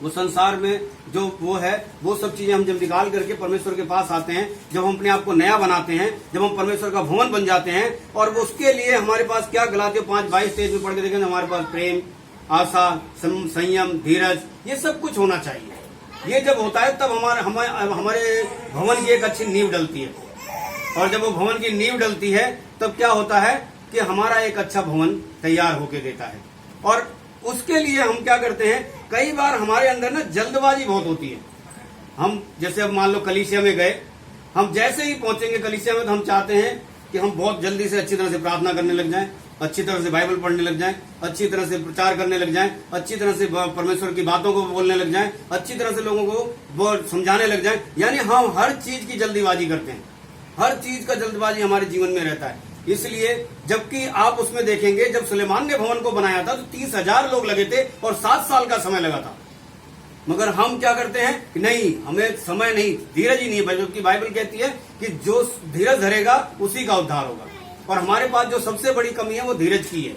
वो संसार में जो वो है, वो सब चीजें हम जब निकाल करके परमेश्वर के पास आते हैं, जब हम अपने आप को नया बनाते हैं, जब हम परमेश्वर का भवन बन जाते हैं, और उसके लिए हमारे पास क्या, गलातियों 5:22 में पढ़ के देखेंगे, हमारे पास प्रेम, आशा, संयम, धीरज, ये सब कुछ होना चाहिए। ये जब होता है तब हमारे भवन की एक अच्छी नींव डलती है। और जब वो भवन की नींव डलती है तब क्या होता है कि हमारा एक अच्छा भवन तैयार होके देता है। और उसके लिए हम क्या करते हैं, कई बार हमारे अंदर ना जल्दबाजी बहुत होती है। हम जैसे अब मान लो कलीसिया में गए, हम जैसे ही पहुंचेंगे कलीसिया में तो हम चाहते हैं कि हम बहुत जल्दी से अच्छी तरह से प्रार्थना करने लग जाएं, अच्छी तरह से बाइबल पढ़ने लग जाएं, अच्छी तरह से प्रचार करने लग जाएं, अच्छी तरह से परमेश्वर की बातों को बोलने लग जाएं, अच्छी तरह से लोगों को वो समझाने लग जाएं। यानी हम हर चीज की जल्दीबाजी करते हैं, हर चीज का जल्दबाजी हमारे जीवन में रहता है। इसलिए जबकि आप उसमें देखेंगे जब सुलेमान ने भवन को बनाया था तो 30,000 लोग लगे थे और 7 साल का समय लगा था। मगर हम क्या करते हैं कि नहीं, हमें समय नहीं, धीरज ही नहीं, बल्कि बाइबल कहती है कि जो धीरज धरेगा उसी का उद्धार होगा। और हमारे पास जो सबसे बड़ी कमी है वो धीरज की है।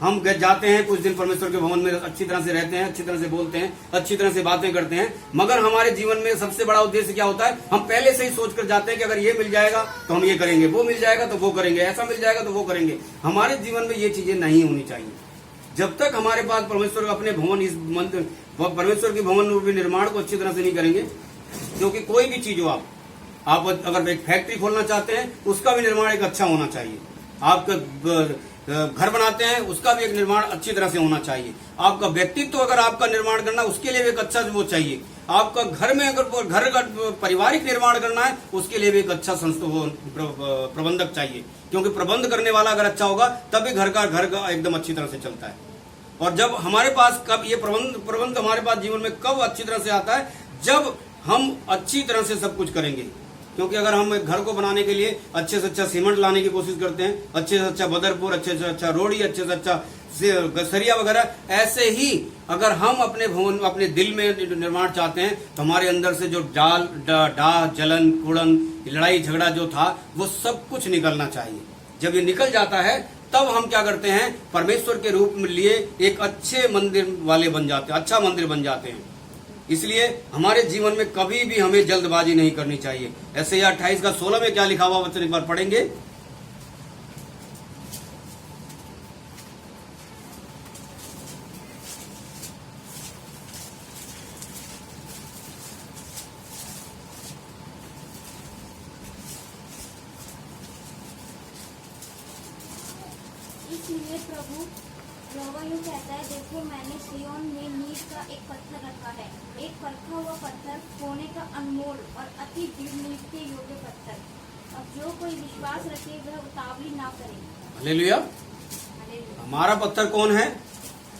हम जाते हैं कुछ दिन परमेश्वर के भवन में, अच्छी तरह से रहते हैं, अच्छी तरह से बोलते हैं, अच्छी तरह से बातें करते हैं, मगर हमारे जीवन में सबसे बड़ा उद्देश्य क्या होता है, हम पहले से ही सोच कर जाते हैं कि अगर ये मिल जाएगा तो हम ये करेंगे, वो मिल जाएगा तो वो करेंगे, ऐसा मिल जाएगा तो वो करेंगे। हमारे जीवन में ये चीजें नहीं होनी चाहिए। जब तक हमारे पास परमेश्वर अपने भवन, इस मंदिर परमेश्वर के भवन रूपी निर्माण को अच्छी तरह से नहीं करेंगे, क्योंकि कोई भी चीज हो, आप अगर एक फैक्ट्री खोलना चाहते हैं उसका भी निर्माण एक अच्छा होना चाहिए। आपका घर बनाते हैं उसका भी एक निर्माण अच्छी तरह से होना चाहिए। आपका व्यक्तित्व अगर आपका निर्माण करना, उसके लिए भी एक अच्छा वो चाहिए। आपका घर में अगर घर का पारिवारिक निर्माण करना है उसके लिए भी एक अच्छा प्रबंधक चाहिए, क्योंकि प्रबंध करने वाला अगर अच्छा होगा तभी घर का एकदम अच्छी तरह से चलता है। और जब हमारे पास कब ये प्रबंध हमारे पास जीवन में कब अच्छी तरह से आता है, जब हम अच्छी तरह से सब कुछ करेंगे। क्योंकि अगर हम एक घर को बनाने के लिए अच्छे से अच्छा सीमेंट लाने की कोशिश करते हैं, अच्छे से अच्छा बदरपुर, अच्छे से अच्छा रोड़ी, अच्छे से अच्छा सरिया वगैरह, ऐसे ही अगर हम अपने भवन, अपने दिल में निर्माण चाहते हैं तो हमारे अंदर से जो जलन, कुड़न, लड़ाई झगड़ा जो था वो सब कुछ निकलना चाहिए। जब ये निकल जाता है तब हम क्या करते हैं, परमेश्वर के रूप में लिए एक अच्छे मंदिर वाले बन जाते हैं, अच्छा मंदिर बन जाते हैं। इसलिए हमारे जीवन में कभी भी हमें जल्दबाजी नहीं करनी चाहिए। ऐसे 28:16 में क्या लिखा हुआ वचन एक बार पढ़ेंगे। इसलिए प्रभु यहोवा यूं कहता है, देखो मैंने सिय्योन में नींव का एक पत्थर रखा है, एक परखा हुआ पत्थर, सोने का अनमोल और अति दृढ़ नींव के योग्य पत्थर। अब जो कोई विश्वास रखे वह उतावली ना करे। हालेलुया। हमारा पत्थर कौन है?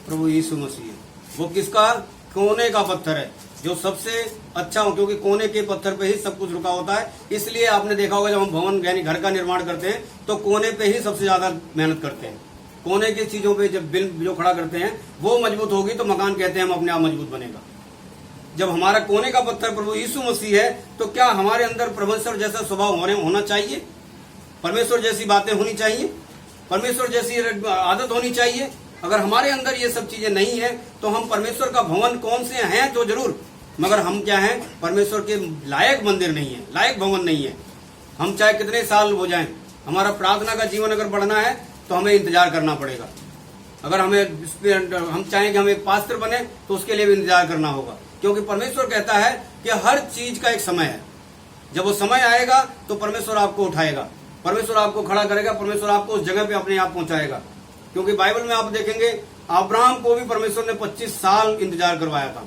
प्रभु यीशु मसीह है। वो किसका? कोने का पत्थर है, जो सबसे अच्छा हो, क्योंकि कोने के पत्थर पे ही सब कुछ रुका होता है। इसलिए आपने देखा होगा जब हम भवन यानी घर का निर्माण करते हैं तो कोने पे ही सबसे ज्यादा मेहनत करते हैं। कोने की चीजों पे जब बिल जो खड़ा करते हैं वो मजबूत होगी तो मकान कहते हैं हम अपने आप मजबूत बनेगा। जब हमारा कोने का पत्थर प्रभु यीशु मसीह है तो क्या हमारे अंदर परमेश्वर जैसा स्वभाव होना चाहिए, परमेश्वर जैसी बातें होनी चाहिए, परमेश्वर जैसी आदत होनी चाहिए। अगर हमारे अंदर ये सब चीजें नहीं है तो हम परमेश्वर का भवन कौन से हैं तो जरूर, मगर हम क्या हैं, परमेश्वर के लायक मंदिर नहीं है, लायक भवन नहीं है। हम चाहे कितने साल हो जाएं, हमारा प्रार्थना का जीवन अगर बढ़ना है तो हमें इंतजार करना पड़ेगा। अगर हम चाहें कि हम एक पास्टर बने तो उसके लिए भी इंतजार करना होगा, क्योंकि परमेश्वर कहता है कि हर चीज का एक समय है। जब वो समय आएगा तो परमेश्वर आपको उठाएगा, परमेश्वर आपको खड़ा करेगा, परमेश्वर आपको उस जगह पे अपने आप पहुंचाएगा। क्योंकि बाइबल में आप देखेंगे अब्राहम को भी परमेश्वर ने 25 साल इंतजार करवाया था।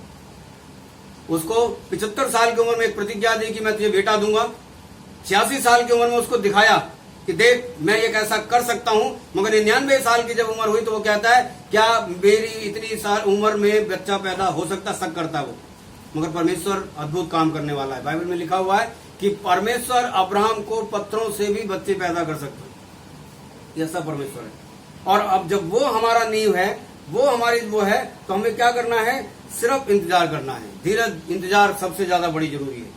उसको 75 साल की उम्र में एक प्रतिज्ञा दी कि मैं तुझे बेटा दूंगा। 86 साल की उम्र में उसको दिखाया कि देख मैं ये कैसा कर सकता हूं। मगर 99 साल की जब उम्र हुई तो वो कहता है क्या मेरी इतनी साल उम्र में बच्चा पैदा हो सकता, शक करता है वो। मगर परमेश्वर अद्भुत काम करने वाला है। बाइबल में लिखा हुआ है कि परमेश्वर अब्राहम को पत्थरों से भी बच्चे पैदा कर सकते हैं, ऐसा परमेश्वर है। और अब जब वो हमारा नींव है, वो हमारी वो है, तो हमें क्या करना है, सिर्फ इंतजार करना है। धीरज, इंतजार सबसे ज्यादा बड़ी जरूरी है।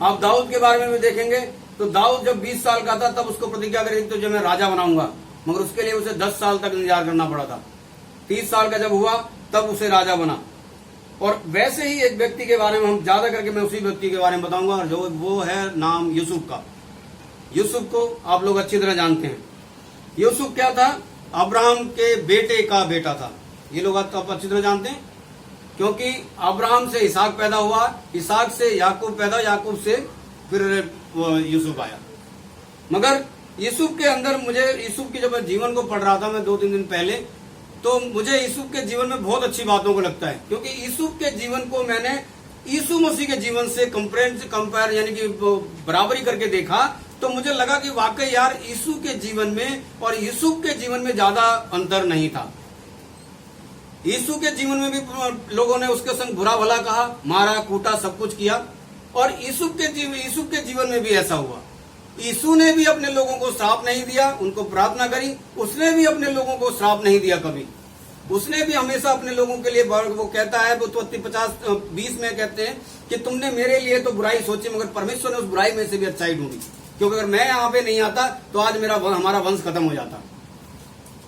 आप दाऊद के बारे में भी देखेंगे तो दाऊद जब 20 साल का था तब उसको प्रतिज्ञा करी तो जब मैं राजा बनाऊंगा, मगर उसके लिए उसे 10 साल तक इंतजार करना पड़ा था। 30 साल का जब हुआ तब उसे राजा बना। और वैसे ही एक व्यक्ति के बारे में हम ज्यादा करके मैं उसी व्यक्ति के बारे में बताऊंगा, जो वो है नाम यूसुफ का। यूसुफ को आप लोग अच्छी तरह जानते हैं। यूसुफ क्या था, अब्राहम के बेटे का बेटा था। ये लोग आप अच्छी तरह जानते हैं, क्योंकि अब्राहम से इसहाक पैदा हुआ, इसहाक से याकूब पैदा, याकूब से फिर यूसुफ आया। मगर यूसुफ के अंदर मुझे यूसुफ की जब मैं जीवन को पढ़ रहा था मैं 2-3 दिन पहले, तो मुझे यूसुफ के जीवन में बहुत अच्छी बातों को लगता है। क्योंकि यूसुफ के जीवन को मैंने यीशु मसीह के जीवन से कंपेयर यानी कि बराबरी करके देखा, तो मुझे लगा कि वाकई यार यीशु के जीवन में और यूसुफ के जीवन में ज्यादा अंतर नहीं था। यीशु के जीवन में भी लोगों ने उसके संग बुरा भला कहा, मारा कूटा, सब कुछ किया। और यीशु के जीवन में भी ऐसा हुआ। यीशु ने भी अपने लोगों को श्राप नहीं दिया, उनको प्रार्थना करी। उसने भी अपने लोगों को श्राप नहीं दिया कभी। उसने भी हमेशा अपने लोगों के लिए, वो कहता है उत्पत्ति 50-20 में कहते हैं कि तुमने मेरे लिए तो बुराई सोची, मगर परमेश्वर ने उस बुराई में से भी अच्छाई ढूंढी। क्योंकि अगर मैं यहाँ पे नहीं आता तो आज हमारा वंश खत्म हो जाता।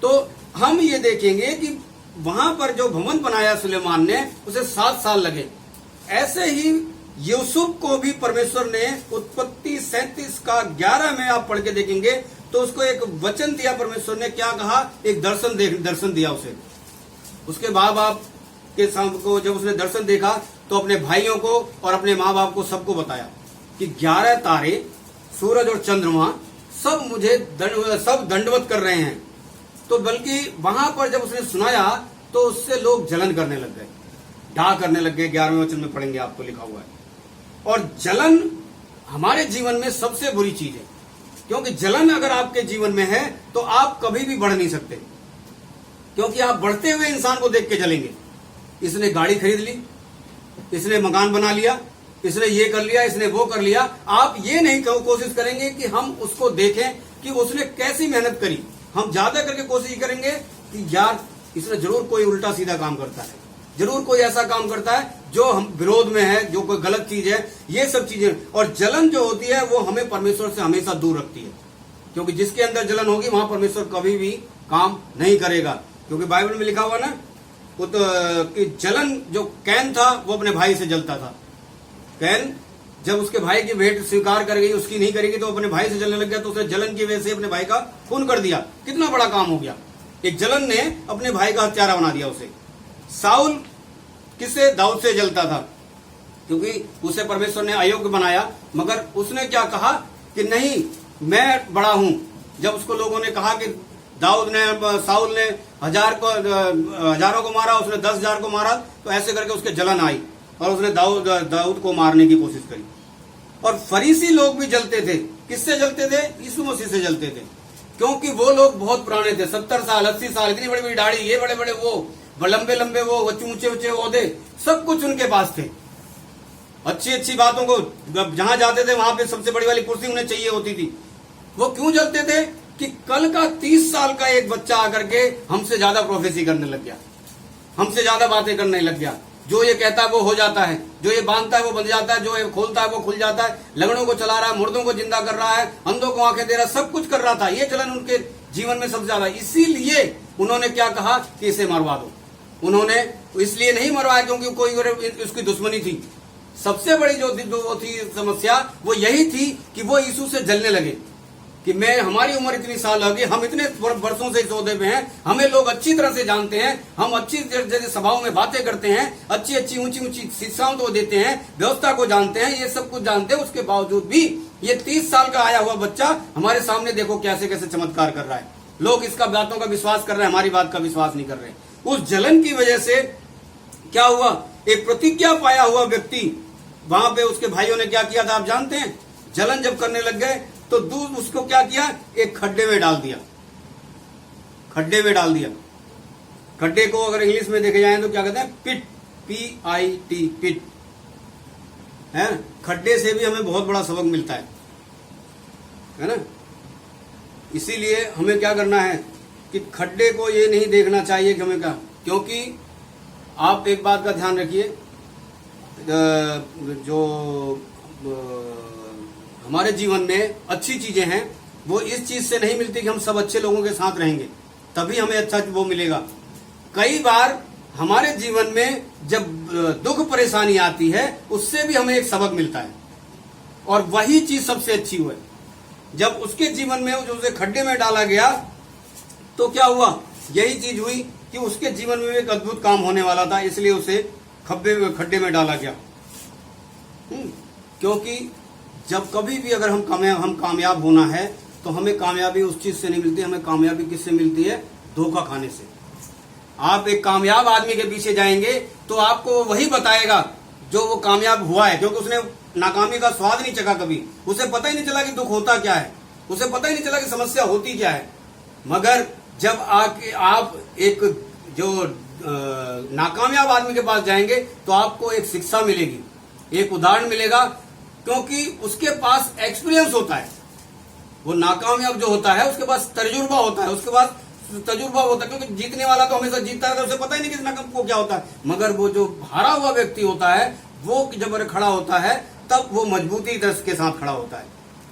तो हम ये देखेंगे कि वहां पर जो भवन बनाया सुलेमान ने, उसे 7 साल लगे। ऐसे ही यूसुफ को भी परमेश्वर ने उत्पत्ति 37:11 में आप पढ़ के देखेंगे तो उसको एक वचन दिया। परमेश्वर ने क्या कहा, एक दर्शन दिया उसे। उसके माँ बाप के को जब उसने दर्शन देखा तो अपने भाइयों को और अपने माँ बाप को सबको बताया कि 11 तारे, सूरज और चंद्रमा सब मुझे सब दंडवत कर रहे हैं। तो बल्कि वहां पर जब उसने सुनाया तो उससे लोग जलन करने लग गए, डा करने लग गए। 11वें वचन में पढ़ेंगे, आपको लिखा हुआ है। और जलन हमारे जीवन में सबसे बुरी चीज है, क्योंकि जलन अगर आपके जीवन में है तो आप कभी भी बढ़ नहीं सकते, क्योंकि आप बढ़ते हुए इंसान को देख के जलेंगे। इसने गाड़ी खरीद ली, इसने मकान बना लिया, इसने ये कर लिया, इसने वो कर लिया। आप ये नहीं कोशिश करेंगे कि हम उसको देखें कि उसने कैसी मेहनत करी। हम ज्यादा करके कोशिश करेंगे कि यार इसने जरूर कोई उल्टा सीधा काम करता है, जरूर कोई ऐसा काम करता है जो हम विरोध में है, जो कोई गलत चीज है, ये सब चीजें। और जलन जो होती है वो हमें परमेश्वर से हमेशा दूर रखती है, क्योंकि जिसके अंदर जलन होगी वहां परमेश्वर कभी भी काम नहीं करेगा। क्योंकि बाइबल में लिखा हुआ ना कि जलन जो कैन था वो अपने भाई से जलता था। कैन जब उसके भाई की भेंट स्वीकार कर गई, उसकी नहीं करेगी, तो अपने भाई से जलने लग गया। तो उसने जलन की वजह से अपने भाई का खून कर दिया। कितना बड़ा काम हो गया, एक जलन ने अपने भाई का हत्यारा बना दिया उसे। साउल किससे, दाऊद से जलता था, क्योंकि उसे परमेश्वर ने अयोग्य बनाया। मगर उसने क्या कहा कि नहीं, मैं बड़ा हूं। जब उसको लोगों ने कहा कि साउल ने हजारों को मारा, उसने 10,000 को मारा, तो ऐसे करके उसके जलन आई और उसने दाऊद को मारने की कोशिश करी। और फरीसी लोग भी जलते थे। किससे जलते थे? यीशु मसीह से जलते थे, क्योंकि वो लोग बहुत पुराने थे, 70 साल 80 साल, इतनी बड़ी बड़ी दाढ़ी, ये बड़े बड़े वो लंबे लंबे वो ऊंचे ऊंचे ओहदे, सब कुछ उनके पास थे। अच्छी अच्छी बातों को जहां जाते थे वहां पे सबसे बड़ी वाली कुर्सी उन्हें चाहिए होती थी। वो क्यों जलते थे कि कल का 30 साल का एक बच्चा आकर के हमसे ज्यादा प्रोफेसी करने लग गया, हमसे ज्यादा बातें करने लग गया। जो ये कहता है वो हो जाता है, जो ये बांधता है वो बंध जाता है, जो ये खोलता है वो खुल जाता है, लंगड़ों को चला रहा है, मुर्दों को जिंदा कर रहा है, अंधों को आंखें दे रहा है, सब कुछ कर रहा था। ये चलन उनके जीवन में सबसे ज्यादा। इसीलिए उन्होंने क्या कहा कि इसे मरवा दो। उन्होंने इसलिए नहीं मरवाया क्योंकि कोई उसकी दुश्मनी थी। सबसे बड़ी जो वो थी समस्या, वो यही थी कि वो यीशु से जलने लगे कि हमारी उम्र इतनी साल हो गई, हम इतने वर्षों से इस ओहदे पे हैं, हमें लोग अच्छी तरह से जानते हैं, हम अच्छी जैसे सभाओं में बातें करते हैं, अच्छी अच्छी ऊंची ऊंची शिक्षाओं को देते हैं, व्यवस्था को जानते हैं, ये सब कुछ जानते हैं, उसके बावजूद भी ये 30 साल का आया हुआ बच्चा हमारे सामने देखो कैसे कैसे चमत्कार कर रहा है। लोग इसका बातों का विश्वास कर रहे हैं, हमारी बात का विश्वास नहीं कर रहे। उस जलन की वजह से क्या हुआ, एक प्रतिज्ञा पाया हुआ व्यक्ति, वहां पे उसके भाइयों ने क्या किया था आप जानते हैं। जलन जब करने लग गए तो दूध उसको क्या किया, एक खड्डे में डाल दिया, खड्डे में डाल दिया। खड्डे को अगर इंग्लिश में देखे जाए तो क्या कहते हैं, पिट, PIT, पिट है। खड्डे से भी हमें बहुत बड़ा सबक मिलता है ना। इसीलिए हमें क्या करना है कि खड्डे को ये नहीं देखना चाहिए कि हमें क्या, क्योंकि आप एक बात का ध्यान रखिए, जो हमारे जीवन में अच्छी चीजें हैं वो इस चीज से नहीं मिलती कि हम सब अच्छे लोगों के साथ रहेंगे तभी हमें अच्छा वो मिलेगा। कई बार हमारे जीवन में जब दुख परेशानी आती है उससे भी हमें एक सबक मिलता है, और वही चीज सबसे अच्छी हुई। जब उसके जीवन में जो उसे खड्डे में डाला गया तो क्या हुआ, यही चीज हुई कि उसके जीवन में एक अद्भुत काम होने वाला था, इसलिए उसे खड्डे में डाला गया। क्योंकि जब कभी भी अगर हम कामयाब होना है तो हमें कामयाबी उस चीज से नहीं मिलती, हमें कामयाबी किससे मिलती है, धोखा खाने से। आप एक कामयाब आदमी के पीछे जाएंगे तो आपको वही बताएगा जो वो कामयाब हुआ है, क्योंकि उसने नाकामी का स्वाद नहीं चखा कभी, उसे पता ही नहीं चला कि दुख होता क्या है, उसे पता ही नहीं चला कि समस्या होती क्या है। मगर जब आप एक जो नाकामयाब आदमी के पास जाएंगे तो आपको एक शिक्षा मिलेगी, एक उदाहरण मिलेगा, क्योंकि उसके पास एक्सपीरियंस होता है। वो नाकामयाब जो होता है उसके पास तजुर्बा होता है, उसके पास तजुर्बा होता है, क्योंकि जीतने वाला तो हमेशा जीतता है, उसे पता ही नहीं कि नाकाम को क्या होता है। मगर वो जो हारा हुआ व्यक्ति होता है वो जब खड़ा होता है तब वो मजबूती के साथ खड़ा होता है।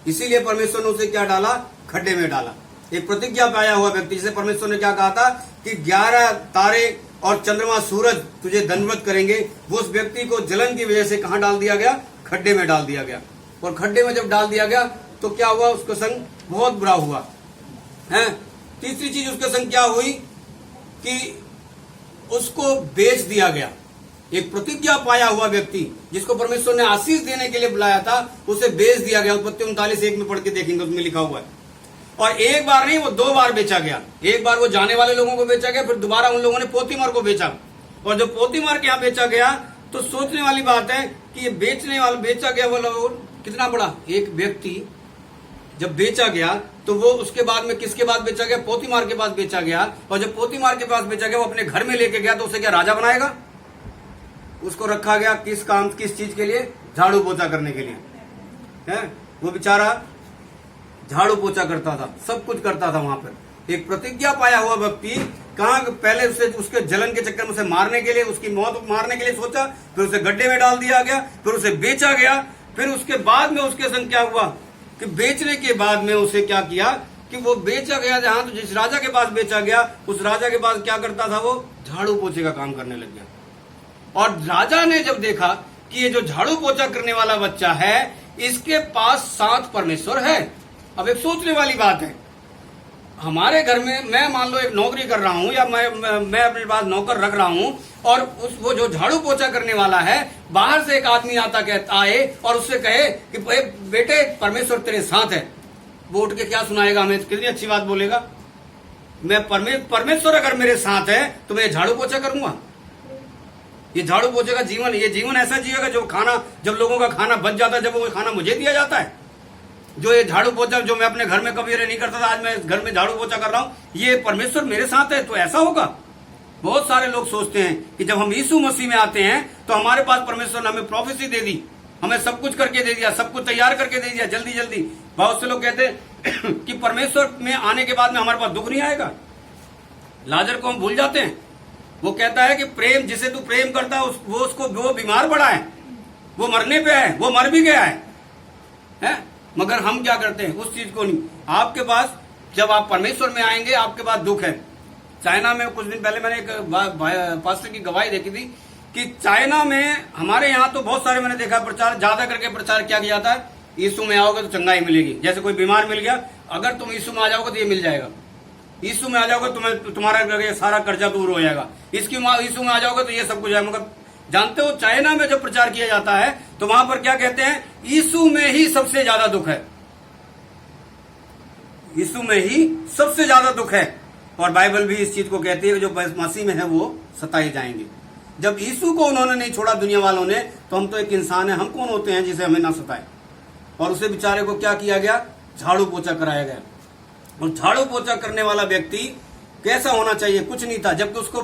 इसीलिए परमेश्वर ने उसे क्या डाला, खड्डे में डाला। एक प्रतिज्ञा पाया हुआ व्यक्ति, जिसे परमेश्वर ने क्या कहा था कि 11 तारे और चंद्रमा सूरज तुझे दंडवत करेंगे, वो उस व्यक्ति को जलन की वजह से कहां डाल दिया गया, खड्डे में डाल दिया गया। और खड्डे में जब डाल दिया गया तो क्या हुआ, उसका संग बहुत बुरा हुआ है। तीसरी चीज उसके संग क्या हुई कि उसको बेच दिया गया। एक प्रतिज्ञा पाया हुआ व्यक्ति जिसको परमेश्वर ने आशीष देने के लिए बुलाया था, उसे बेच दिया गया। उत्पत्ति 39:1 में पढ़ के देखेंगे, उसमें लिखा हुआ है। और एक बार नहीं, वो 2 बार बेचा गया। एक बार वो जाने वाले लोगों को बेचा गया, फिर दोबारा उन लोगों ने पोतीमार को बेचा। और जब पोतीमार के यहाँ बेचा गया तो सोचने वाली बात है कि ये बेचने वाला बेचा गया वो कितना बड़ा एक व्यक्ति जब बेचा गया तो वो उसके बाद में किसके पास बेचा गया, पोतीमार के पास बेचा गया। और जब पोतीमार के पास बेचा गया वो अपने घर में लेके गया तो उसे क्या राजा बनाएगा। उसको रखा गया किस काम, किस चीज के लिए, झाड़ू पोछा करने के लिए है। वो बेचारा झाड़ू पोछा करता था, सब कुछ करता था वहां पर। एक प्रतिज्ञा पाया हुआ व्यक्ति कहां, पहले उसे उसके जलन के चक्कर में उसे मारने के लिए, उसकी मौत मारने के लिए सोचा, फिर उसे गड्ढे में डाल दिया गया, फिर उसे बेचा गया। फिर उसके बाद में उसके संग क्या हुआ कि बेचने के बाद में उसे क्या किया कि वो बेचा गया जहां, तो जिस राजा के पास बेचा गया उस राजा के पास क्या करता था, वो झाड़ू पोछे का काम करने लग गया। और राजा ने जब देखा कि ये जो झाड़ू पोछा करने वाला बच्चा है इसके पास 7 परमेश्वर है। अब एक सोचने वाली बात है, हमारे घर में मैं मान लो एक नौकरी कर रहा हूं या मैं अपने पास नौकर रख रहा हूं और वो जो झाड़ू पोछा करने वाला है बाहर से एक आदमी आए और उससे कहे कि बेटे परमेश्वर तेरे साथ है, वो उठ के क्या सुनाएगा हमें, कितनी अच्छी बात बोलेगा। मैं परमेश्वर अगर मेरे साथ है तो मैं झाड़ू पोछा करूंगा। ये झाड़ू पोछे का जीवन, ये जीवन ऐसा जिएगा जो खाना, जब लोगों का खाना बच जाता है, जब वो खाना मुझे दिया जाता है। जो ये झाड़ू पोछा जो मैं अपने घर में कभी नहीं करता था, आज मैं घर में झाड़ू पोछा कर रहा हूं, ये परमेश्वर मेरे साथ है तो ऐसा होगा। बहुत सारे लोग सोचते हैं कि जब हम यीशु मसीह में आते हैं तो हमारे पास परमेश्वर ने हमें प्रोफेसी दे दी, हमें सब कुछ करके दे दिया, सब कुछ तैयार करके दे दिया जल्दी जल्दी। बहुत से लोग कहते हैं कि परमेश्वर में आने के बाद में हमारे पास दुख नहीं आएगा। लाजर को हम भूल जाते हैं। वो कहता है कि प्रेम, जिसे तू प्रेम करता है वो बीमार पड़ा है, वो मरने पे है, वो मर भी गया है? मगर हम क्या करते हैं, उस चीज को नहीं। आपके पास जब आप परमेश्वर में आएंगे आपके पास दुख है। चाइना में कुछ दिन पहले मैंने एक पास्टर की गवाही देखी थी कि चाइना में, हमारे यहाँ तो बहुत सारे मैंने देखा प्रचार, ज्यादा करके प्रचार क्या किया जाता है, यीशु में आओगे तो चंगाई मिलेगी। जैसे कोई बीमार मिल गया, अगर तुम यीशु में आ जाओगे तो ये मिल जाएगा। यीशु में आ जाओगे तुम्हें, तुम्हारा सारा कर्जा दूर हो जाएगा। यीशु में आ जाओगे तो ये सब कुछ है। मगर जानते हो चाइना में जब प्रचार किया जाता है तो वहां पर क्या कहते हैं, यीशु में ही सबसे ज्यादा दुख है, यीशु में ही सबसे ज्यादा दुख है। और बाइबल भी इस चीज को कहती है कि जो मसीह में है वो सताए जाएंगे। जब यीशु को उन्होंने नहीं छोड़ा दुनिया वालों ने, तो हम तो एक इंसान है, हम कौन होते हैं जिसे हमें ना सताए। और उसे बेचारे को क्या किया गया, झाड़ू पोछा कराया गया। और झाड़ू पोछा करने वाला व्यक्ति कैसा होना चाहिए, कुछ नहीं था। जबकि उसको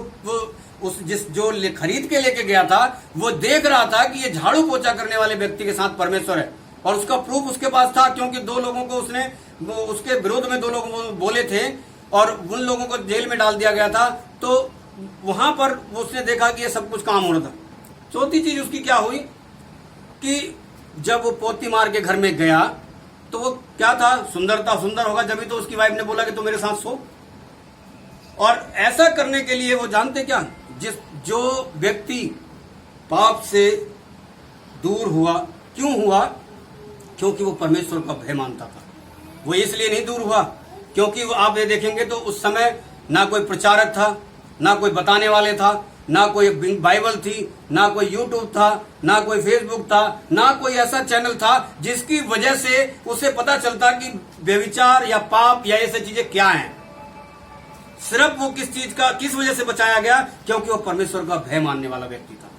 जो खरीद के लेके गया था वो देख रहा था कि ये झाड़ू पोछा करने वाले व्यक्ति के साथ परमेश्वर है, और उसका प्रूफ उसके पास था, क्योंकि दो लोगों को उसने उसके विरोध में 2 लोग बोले थे और उन लोगों को जेल में डाल दिया गया था। तो वहां पर उसने देखा कि ये सब कुछ काम हो रहा था। चौथी चीज उसकी क्या हुई कि जब वो पोती मार के घर में गया तो वो क्या था, सुंदर होगा, जब तो उसकी वाइफ ने बोला कि तू मेरे साथ सो। और ऐसा करने के लिए वो जानते क्या, जो व्यक्ति पाप से दूर हुआ, क्यों हुआ, क्योंकि वो परमेश्वर का भय मानता था। वो इसलिए नहीं दूर हुआ क्योंकि वो, आप ये देखेंगे तो उस समय ना कोई प्रचारक था, ना कोई बताने वाले था, ना कोई बाइबल थी, ना कोई यूट्यूब था, ना कोई फेसबुक था, ना कोई ऐसा चैनल था जिसकी वजह से उसे पता चलता कि व्यभिचार या पाप या ऐसी चीजें क्या हैं। सिर्फ वो किस वजह से बचाया गया, क्योंकि वो परमेश्वर का भय मानने वाला व्यक्ति था।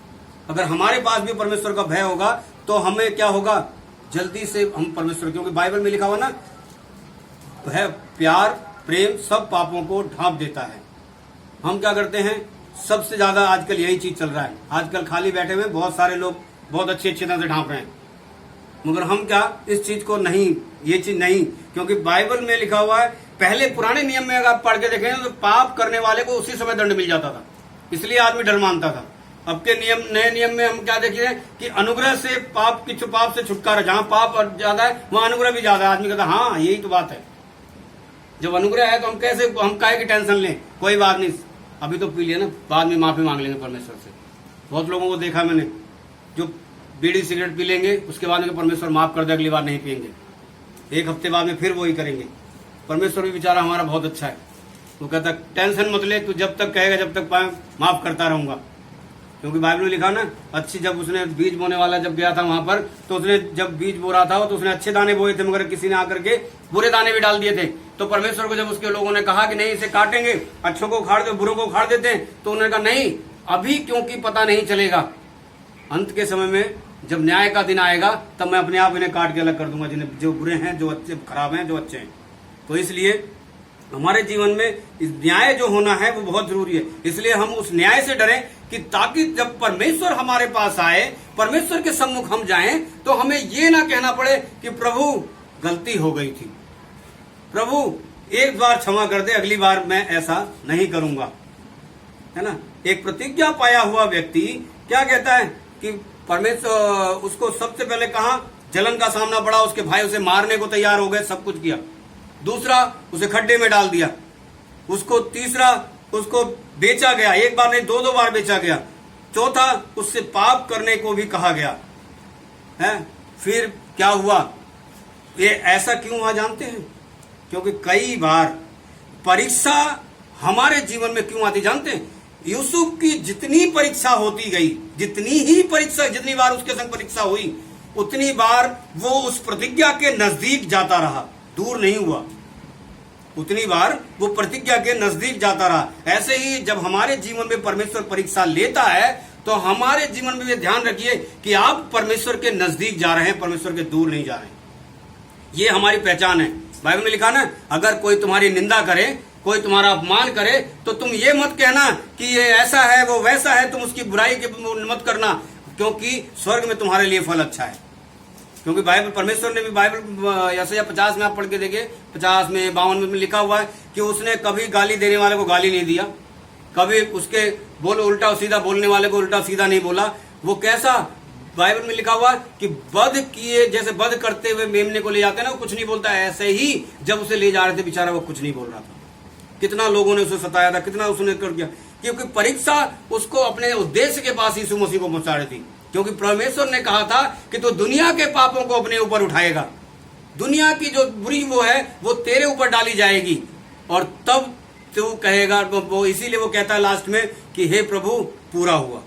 अगर हमारे पास भी परमेश्वर का भय होगा तो हमें क्या होगा, जल्दी से हम परमेश्वर, क्योंकि बाइबल में लिखा हुआ ना, भय, प्यार, प्रेम सब पापों को ढांप देता है। हम क्या करते हैं, सबसे ज्यादा आजकल यही चीज चल रहा है। आजकल खाली बैठे हुए बहुत सारे लोग बहुत अच्छी तरह से ढांप रहे हैं, मगर हम क्या इस चीज को नहीं, ये चीज नहीं, क्योंकि बाइबल में लिखा हुआ है, पहले पुराने नियम में अगर आप पढ़ के देखें तो पाप करने वाले को उसी समय दंड मिल जाता था, इसलिए आदमी डर मानता था। अब के नए नियम में हम क्या देखिए कि अनुग्रह से पाप से छुटकारा, जहां पाप ज्यादा है वहां अनुग्रह भी ज्यादा है। आदमी कहता हाँ यही तो बात है, जब अनुग्रह है तो हम काहे की टेंशन लें, कोई बात नहीं, अभी तो पी लिया ना, बाद में माफी मांग लेंगे परमेश्वर से। बहुत लोगों को देखा मैंने जो बीड़ी सिगरेट पी लेंगे, उसके बाद में परमेश्वर माफ कर दे, अगली बार नहीं पियेंगे, 1 हफ्ते बाद में फिर वही करेंगे। परमेश्वर भी बेचारा हमारा बहुत अच्छा है, वो कहता टेंशन मत ले, तू जब तक कहेगा जब तक माफ करता रहूंगा। क्योंकि बाइबल में लिखा ना, अच्छी, जब उसने बीज बोने वाला जब गया था वहां पर, तो उसने जब बीज बो रहा था तो उसने अच्छे दाने बोए थे, मगर किसी ने आकर के बुरे दाने भी डाल दिए थे। तो परमेश्वर को जब उसके लोगों ने कहा कि नहीं इसे काटेंगे, अच्छों को उखाड़ दो, बुरों को उखाड़ देते हैं, तो उन्होंने कहा नहीं अभी, क्योंकि पता नहीं चलेगा, अंत के समय में जब न्याय का दिन आएगा तब मैं अपने आप इन्हें काट के अलग कर दूंगा, जिन्हें जो बुरे हैं, जो अच्छे खराब हैं, जो अच्छे हैं। तो इसलिए हमारे जीवन में न्याय जो होना है वो बहुत जरूरी है। इसलिए हम उस न्याय से डरें कि ताकि जब परमेश्वर हमारे पास आए, परमेश्वर के सम्मुख हम जाएं, तो हमें ये ना कहना पड़े कि प्रभु गलती हो गई थी, प्रभु एक बार क्षमा कर दे, अगली बार मैं ऐसा नहीं करूंगा, है ना। एक प्रतिज्ञा पाया हुआ व्यक्ति क्या कहता है कि परमेश्वर, उसको सबसे पहले कहा जलन का सामना पड़ा, उसके भाई उसे मारने को तैयार हो गए, सब कुछ किया। दूसरा, उसे खड्डे में डाल दिया। उसको तीसरा, उसको बेचा गया, 1 बार नहीं 2 बार बेचा गया। चौथा, उससे पाप करने को भी कहा गया है। फिर क्या हुआ, ये ऐसा क्यों हुआ जानते हैं? क्योंकि कई बार परीक्षा हमारे जीवन में क्यों आती जानते हैं? यूसुफ की जितनी परीक्षा होती गई, जितनी बार उसके संग परीक्षा हुई, उतनी बार वो उस प्रतिज्ञा के नजदीक जाता रहा, दूर नहीं हुआ। उतनी बार वो प्रतिज्ञा के नजदीक जाता रहा। ऐसे ही जब हमारे जीवन में परमेश्वर परीक्षा लेता है तो हमारे जीवन में भी ध्यान रखिए कि आप परमेश्वर के नजदीक जा रहे हैं, परमेश्वर के दूर नहीं जा रहे हैं। ये हमारी पहचान है। बाइबल में लिखा ना, अगर कोई तुम्हारी निंदा करे, कोई तुम्हारा अपमान करे, तो तुम ये मत कहना कि ये ऐसा है वो वैसा है, तुम उसकी बुराई मत करना, क्योंकि स्वर्ग में तुम्हारे लिए फल अच्छा है। क्योंकि बाइबल, परमेश्वर ने भी बाइबल यशायाह 50 में आप पढ़ के देखिए, 50 में 52 में लिखा हुआ है कि उसने कभी गाली देने वाले को गाली नहीं दिया, कभी उसके उल्टा सीधा बोलने वाले को उल्टा सीधा नहीं बोला। वो कैसा, बाइबल में लिखा हुआ कि वध किए, जैसे वध करते हुए मेमने को ले जाते हैं ना, वो कुछ नहीं बोलता, ऐसे ही जब उसे ले जा रहे थे बेचारा वो कुछ नहीं बोल रहा था। कितना लोगों ने उसे सताया था, कितना उसने कर दिया। क्योंकि परीक्षा उसको अपने उद्देश्य के पास यीशु मसीह को पहुंचा रही थी। क्योंकि परमेश्वर ने कहा था कि तू दुनिया के पापों को अपने ऊपर उठाएगा, दुनिया की जो बुरी वो है वो तेरे ऊपर डाली जाएगी, और तब तू कहेगा, वो इसीलिए वो कहता है लास्ट में कि हे प्रभु पूरा हुआ।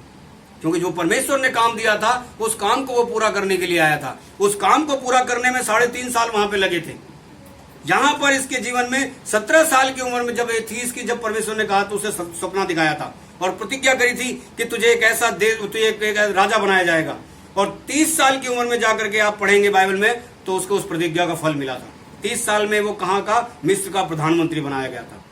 क्योंकि जो परमेश्वर ने काम दिया था उस काम को वो पूरा करने के लिए आया था। उस काम को पूरा करने में 3.5 साल वहां पे लगे थे। जहां पर इसके जीवन में 17 साल की उम्र में जब ये थी इसकी, जब परमेश्वर ने कहा तो उसे सपना दिखाया था और प्रतिज्ञा करी थी कि तुझे एक ऐसा देश, तुझे एक राजा बनाया जाएगा। और 30 साल की उम्र में जाकर के आप पढ़ेंगे बाइबल में तो उसको उस प्रतिज्ञा का फल मिला था। 30 साल में वो कहां का, मिस्र का प्रधानमंत्री बनाया गया था।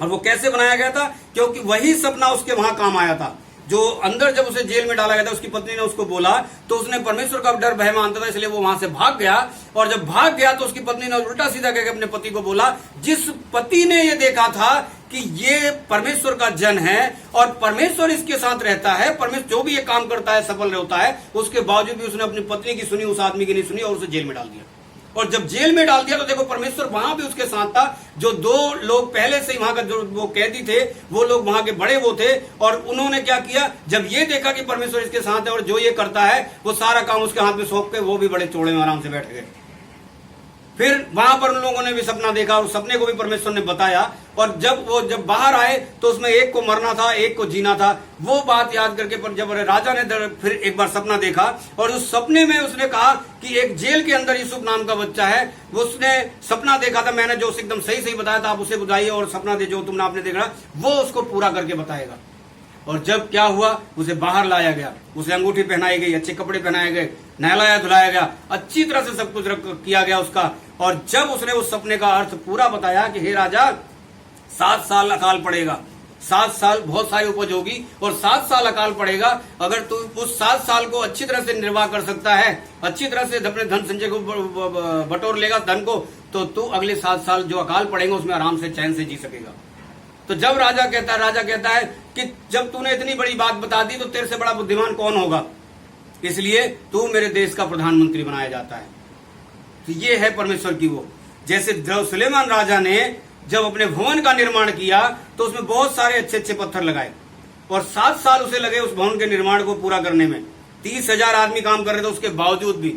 और वो कैसे बनाया गया था? क्योंकि वही सपना उसके वहां काम आया था। जो अंदर जब उसे जेल में डाला गया था, उसकी पत्नी ने उसको बोला तो उसने परमेश्वर का डर भय मानता था, इसलिए वो वहां से भाग गया। और जब भाग गया तो उसकी पत्नी ने उल्टा सीधा करके अपने पति को बोला, जिस पति ने ये देखा था कि ये परमेश्वर का जन है और परमेश्वर इसके साथ रहता है, परमेश्वर जो भी ये काम करता है सफल होता है, उसके बावजूद भी उसने अपनी पत्नी की सुनी, उस आदमी की नहीं सुनी और उसे जेल में डाल दिया। और जब जेल में डाल दिया तो देखो परमेश्वर वहां भी उसके साथ था। जो 2 लोग पहले से ही वहां का जो वो कैदी थे, वो लोग वहां के बड़े वो थे, और उन्होंने क्या किया, जब ये देखा कि परमेश्वर इसके साथ है और जो ये करता है वो सारा काम उसके हाथ में सौंप के वो भी बड़े चौड़े में आराम से बैठ गए। फिर वहां पर उन लोगों ने भी सपना देखा और सपने को भी परमेश्वर ने बताया। और जब बाहर आए तो उसमें एक को मरना था, एक को जीना था। वो बात याद करके पर जब राजा ने फिर एक बार सपना देखा और उस सपने में उसने कहा कि एक जेल के अंदर यूसुफ नाम का बच्चा है। वो उसने सपना देखा था, मैंने जो एकदम सही बताया था, आप उसे बताइए और सपना दे जो तुमने आपने देखा वो उसको पूरा करके बताएगा। और जब क्या हुआ, उसे बाहर लाया गया, उसे अंगूठी पहनाई गई, अच्छे कपड़े पहनाए गए, नहलाया धुलाया गया, अच्छी तरह से सब कुछ किया गया उसका। और जब उसने उस सपने का अर्थ पूरा बताया कि हे राजा 7 साल अकाल पड़ेगा, 7 साल बहुत सारी उपज होगी और 7 साल अकाल पड़ेगा। अगर तू उस 7 साल को अच्छी तरह से निर्वाह कर सकता है, अच्छी तरह से अपने धन संचय को बटोर लेगा धन को, तो तू अगले 7 साल जो अकाल पड़ेंगे उसमें आराम से चैन से जी सकेगा। तो जब राजा कहता है कि जब तूने इतनी बड़ी बात बता दी तो तेरे से बड़ा बुद्धिमान कौन होगा, इसलिए तू मेरे देश का प्रधानमंत्री बनाया जाता है। तो ये है परमेश्वर की वो। जैसे सुलेमान राजा ने जब अपने भवन का निर्माण किया तो उसमें बहुत सारे अच्छे पत्थर लगाए और 7 साल उसे लगे उस भवन के निर्माण को पूरा करने में। 30,000 आदमी काम कर रहे थे उसके बावजूद भी।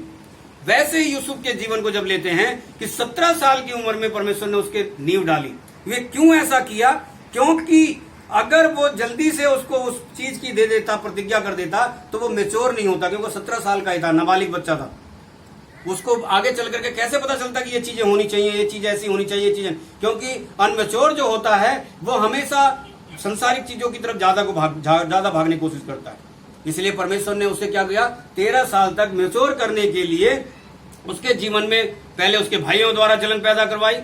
वैसे ही यूसुफ के जीवन को जब लेते हैं कि 17 साल की उम्र में परमेश्वर ने उसके नींव डाली। वे क्यों ऐसा किया? क्योंकि अगर वो जल्दी से उसको उस चीज की दे देता, प्रतिज्ञा कर देता, तो वो मेच्योर नहीं होता। क्योंकि 17 साल का ही था, नाबालिग बच्चा था। उसको आगे चल करके कैसे पता चलता कि ये चीजें होनी चाहिए, ये चीज ऐसी होनी चाहिए, ये चीजें, क्योंकि अनमेच्योर जो होता है वो हमेशा संसारिक चीजों की तरफ ज्यादा भागने की कोशिश करता है। इसलिए परमेश्वर ने उसे क्या किया, 13 साल तक मेच्योर करने के लिए उसके जीवन में पहले उसके भाइयों द्वारा जलन पैदा करवाई,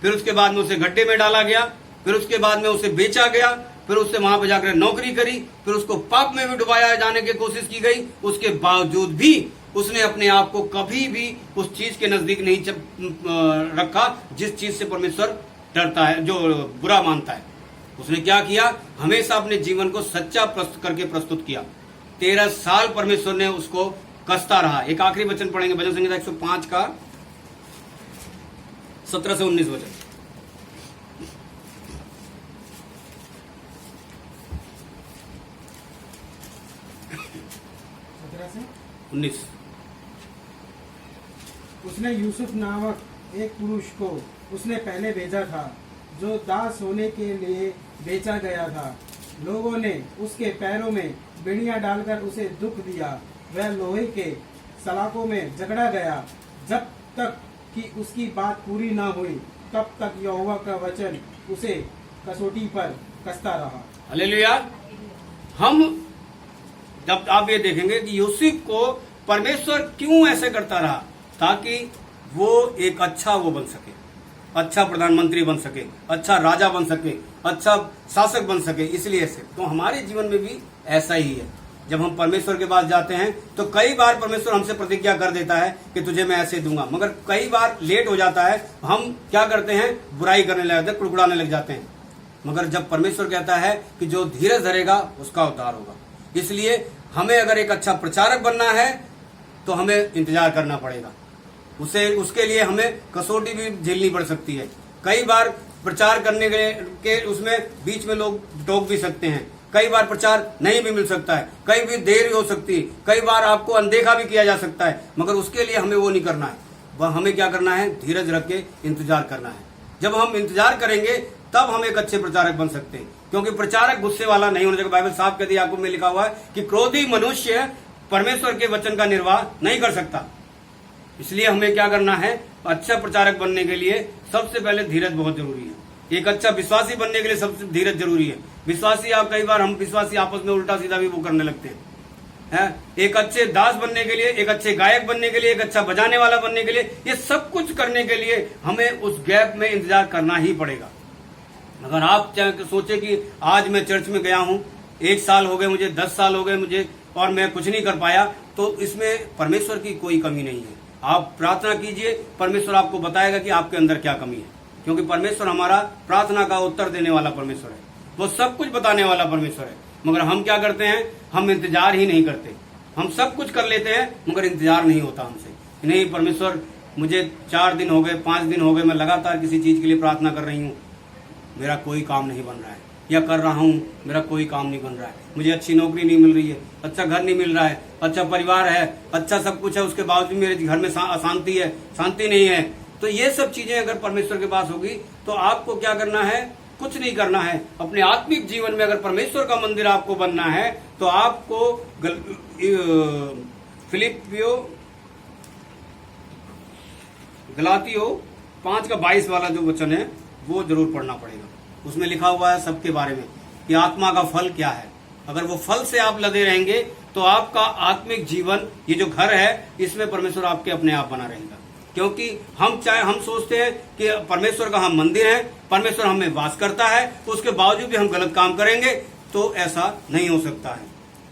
फिर उसके बाद में उसे गड्ढे में डाला गया, फिर उसके बाद में उसे बेचा गया, फिर उससे वहां पर जाकर नौकरी करी, फिर उसको पाप में भी डुबाया जाने की कोशिश की गई। उसके बावजूद भी उसने अपने आप को कभी भी उस चीज के नजदीक नहीं रखा जिस चीज से परमेश्वर डरता है, जो बुरा मानता है। उसने क्या किया, हमेशा अपने जीवन को सच्चा करके प्रस्तुत किया। 13 साल परमेश्वर ने उसको कसता रहा। एक आखिरी वचन पढ़ेंगे, भजन संहिता 105 का 17 से 19 वचन। उसने यूसुफ नामक एक पुरुष को उसने पहले भेजा था, जो दास होने के लिए बेचा गया था। लोगों ने उसके पैरों में बेड़ियां डालकर उसे दुख दिया। वह लोहे के सलाखों में झगड़ा गया। जब तक कि उसकी बात पूरी ना हुई तब तक यहोवा का वचन उसे कसौटी पर कसता रहा। हालेलुया। हम जब आप ये देखेंगे कि यूसुफ को परमेश्वर क्यों ऐसे करता रहा, ताकि वो एक अच्छा वो बन सके, अच्छा प्रधानमंत्री बन सके, अच्छा राजा बन सके, अच्छा शासक बन सके। इसलिए ऐसे तो हमारे जीवन में भी ऐसा ही है। जब हम परमेश्वर के पास जाते हैं तो कई बार परमेश्वर हमसे प्रतिज्ञा कर देता है कि तुझे मैं ऐसे दूंगा, मगर कई बार लेट हो जाता है। हम क्या करते हैं, बुराई करने लग जाते हैं, कुड़कुड़ाने लग जाते हैं। मगर जब परमेश्वर कहता है कि जो धीरज धरेगा उसका उद्धार होगा। इसलिए हमें अगर एक अच्छा प्रचारक बनना है तो हमें इंतजार करना पड़ेगा। उसके लिए हमें कसौटी भी झेलनी पड़ सकती है। कई बार प्रचार करने के उसमें बीच में लोग टोक भी सकते हैं, कई बार प्रचार नहीं भी मिल सकता है, कई भी देर हो सकती है, कई बार आपको अनदेखा भी किया जा सकता है, मगर उसके लिए हमें वो नहीं करना है। वह हमें क्या करना है, धीरज रख के इंतजार करना है। जब हम इंतजार करेंगे तब हम एक अच्छे प्रचारक बन सकते हैं, क्योंकि प्रचारक गुस्से वाला नहीं होना चाहिए। बाइबल साफ कहती है, याकूब में लिखा हुआ है कि क्रोधी मनुष्य परमेश्वर के वचन का निर्वाह नहीं कर सकता। इसलिए हमें क्या करना है, अच्छा प्रचारक बनने के लिए सबसे पहले धीरज बहुत जरूरी है। एक अच्छा विश्वासी बनने के लिए सबसे धीरज जरूरी है। विश्वासी आप कई बार हम विश्वासी आपस में उल्टा सीधा भी वो करने लगते हैं। एक अच्छे दास बनने के लिए, एक अच्छे गायक बनने के लिए, एक अच्छा बजाने वाला बनने के लिए, ये सब कुछ करने के लिए हमें उस गैप में इंतजार करना ही पड़ेगा। अगर आप सोचे कि आज मैं चर्च में गया हूं, 1 साल हो गए मुझे, 10 साल हो गए मुझे और मैं कुछ नहीं कर पाया, तो इसमें परमेश्वर की कोई कमी नहीं है। आप प्रार्थना कीजिए, परमेश्वर आपको बताएगा कि आपके अंदर क्या कमी है, क्योंकि परमेश्वर हमारा प्रार्थना का उत्तर देने वाला परमेश्वर है, वो सब कुछ बताने वाला परमेश्वर है। मगर हम क्या करते हैं, हम इंतजार ही नहीं करते। हम सब कुछ कर लेते हैं मगर इंतजार नहीं होता हमसे। नहीं, परमेश्वर मुझे 4 दिन हो गए, 5 दिन हो गए, मैं लगातार किसी चीज के लिए प्रार्थना कर रही हूँ, मेरा कोई काम नहीं बन रहा है, या कर रहा हूँ मेरा कोई काम नहीं बन रहा है, मुझे अच्छी नौकरी नहीं मिल रही है, अच्छा घर नहीं मिल रहा है, अच्छा परिवार है, अच्छा सब कुछ है, उसके बावजूद मेरे घर में अशांति है, शांति नहीं है। तो ये सब चीजें अगर परमेश्वर के पास होगी तो आपको क्या करना है, कुछ नहीं करना है। अपने आत्मिक जीवन में अगर परमेश्वर का मंदिर आपको बनना है तो आपको फिलिपियो गलातियो 5:22 वाला जो वचन है वो जरूर पढ़ना पड़ेगा। उसमें लिखा हुआ है सबके बारे में कि आत्मा का फल क्या है। अगर वो फल से आप लदे रहेंगे तो आपका आत्मिक जीवन, ये जो घर है, इसमें परमेश्वर आपके अपने आप बना रहेगा। क्योंकि हम सोचते हैं कि परमेश्वर का हम मंदिर है, परमेश्वर हमें वास करता है, तो उसके बावजूद भी हम गलत काम करेंगे, तो ऐसा नहीं हो सकता है।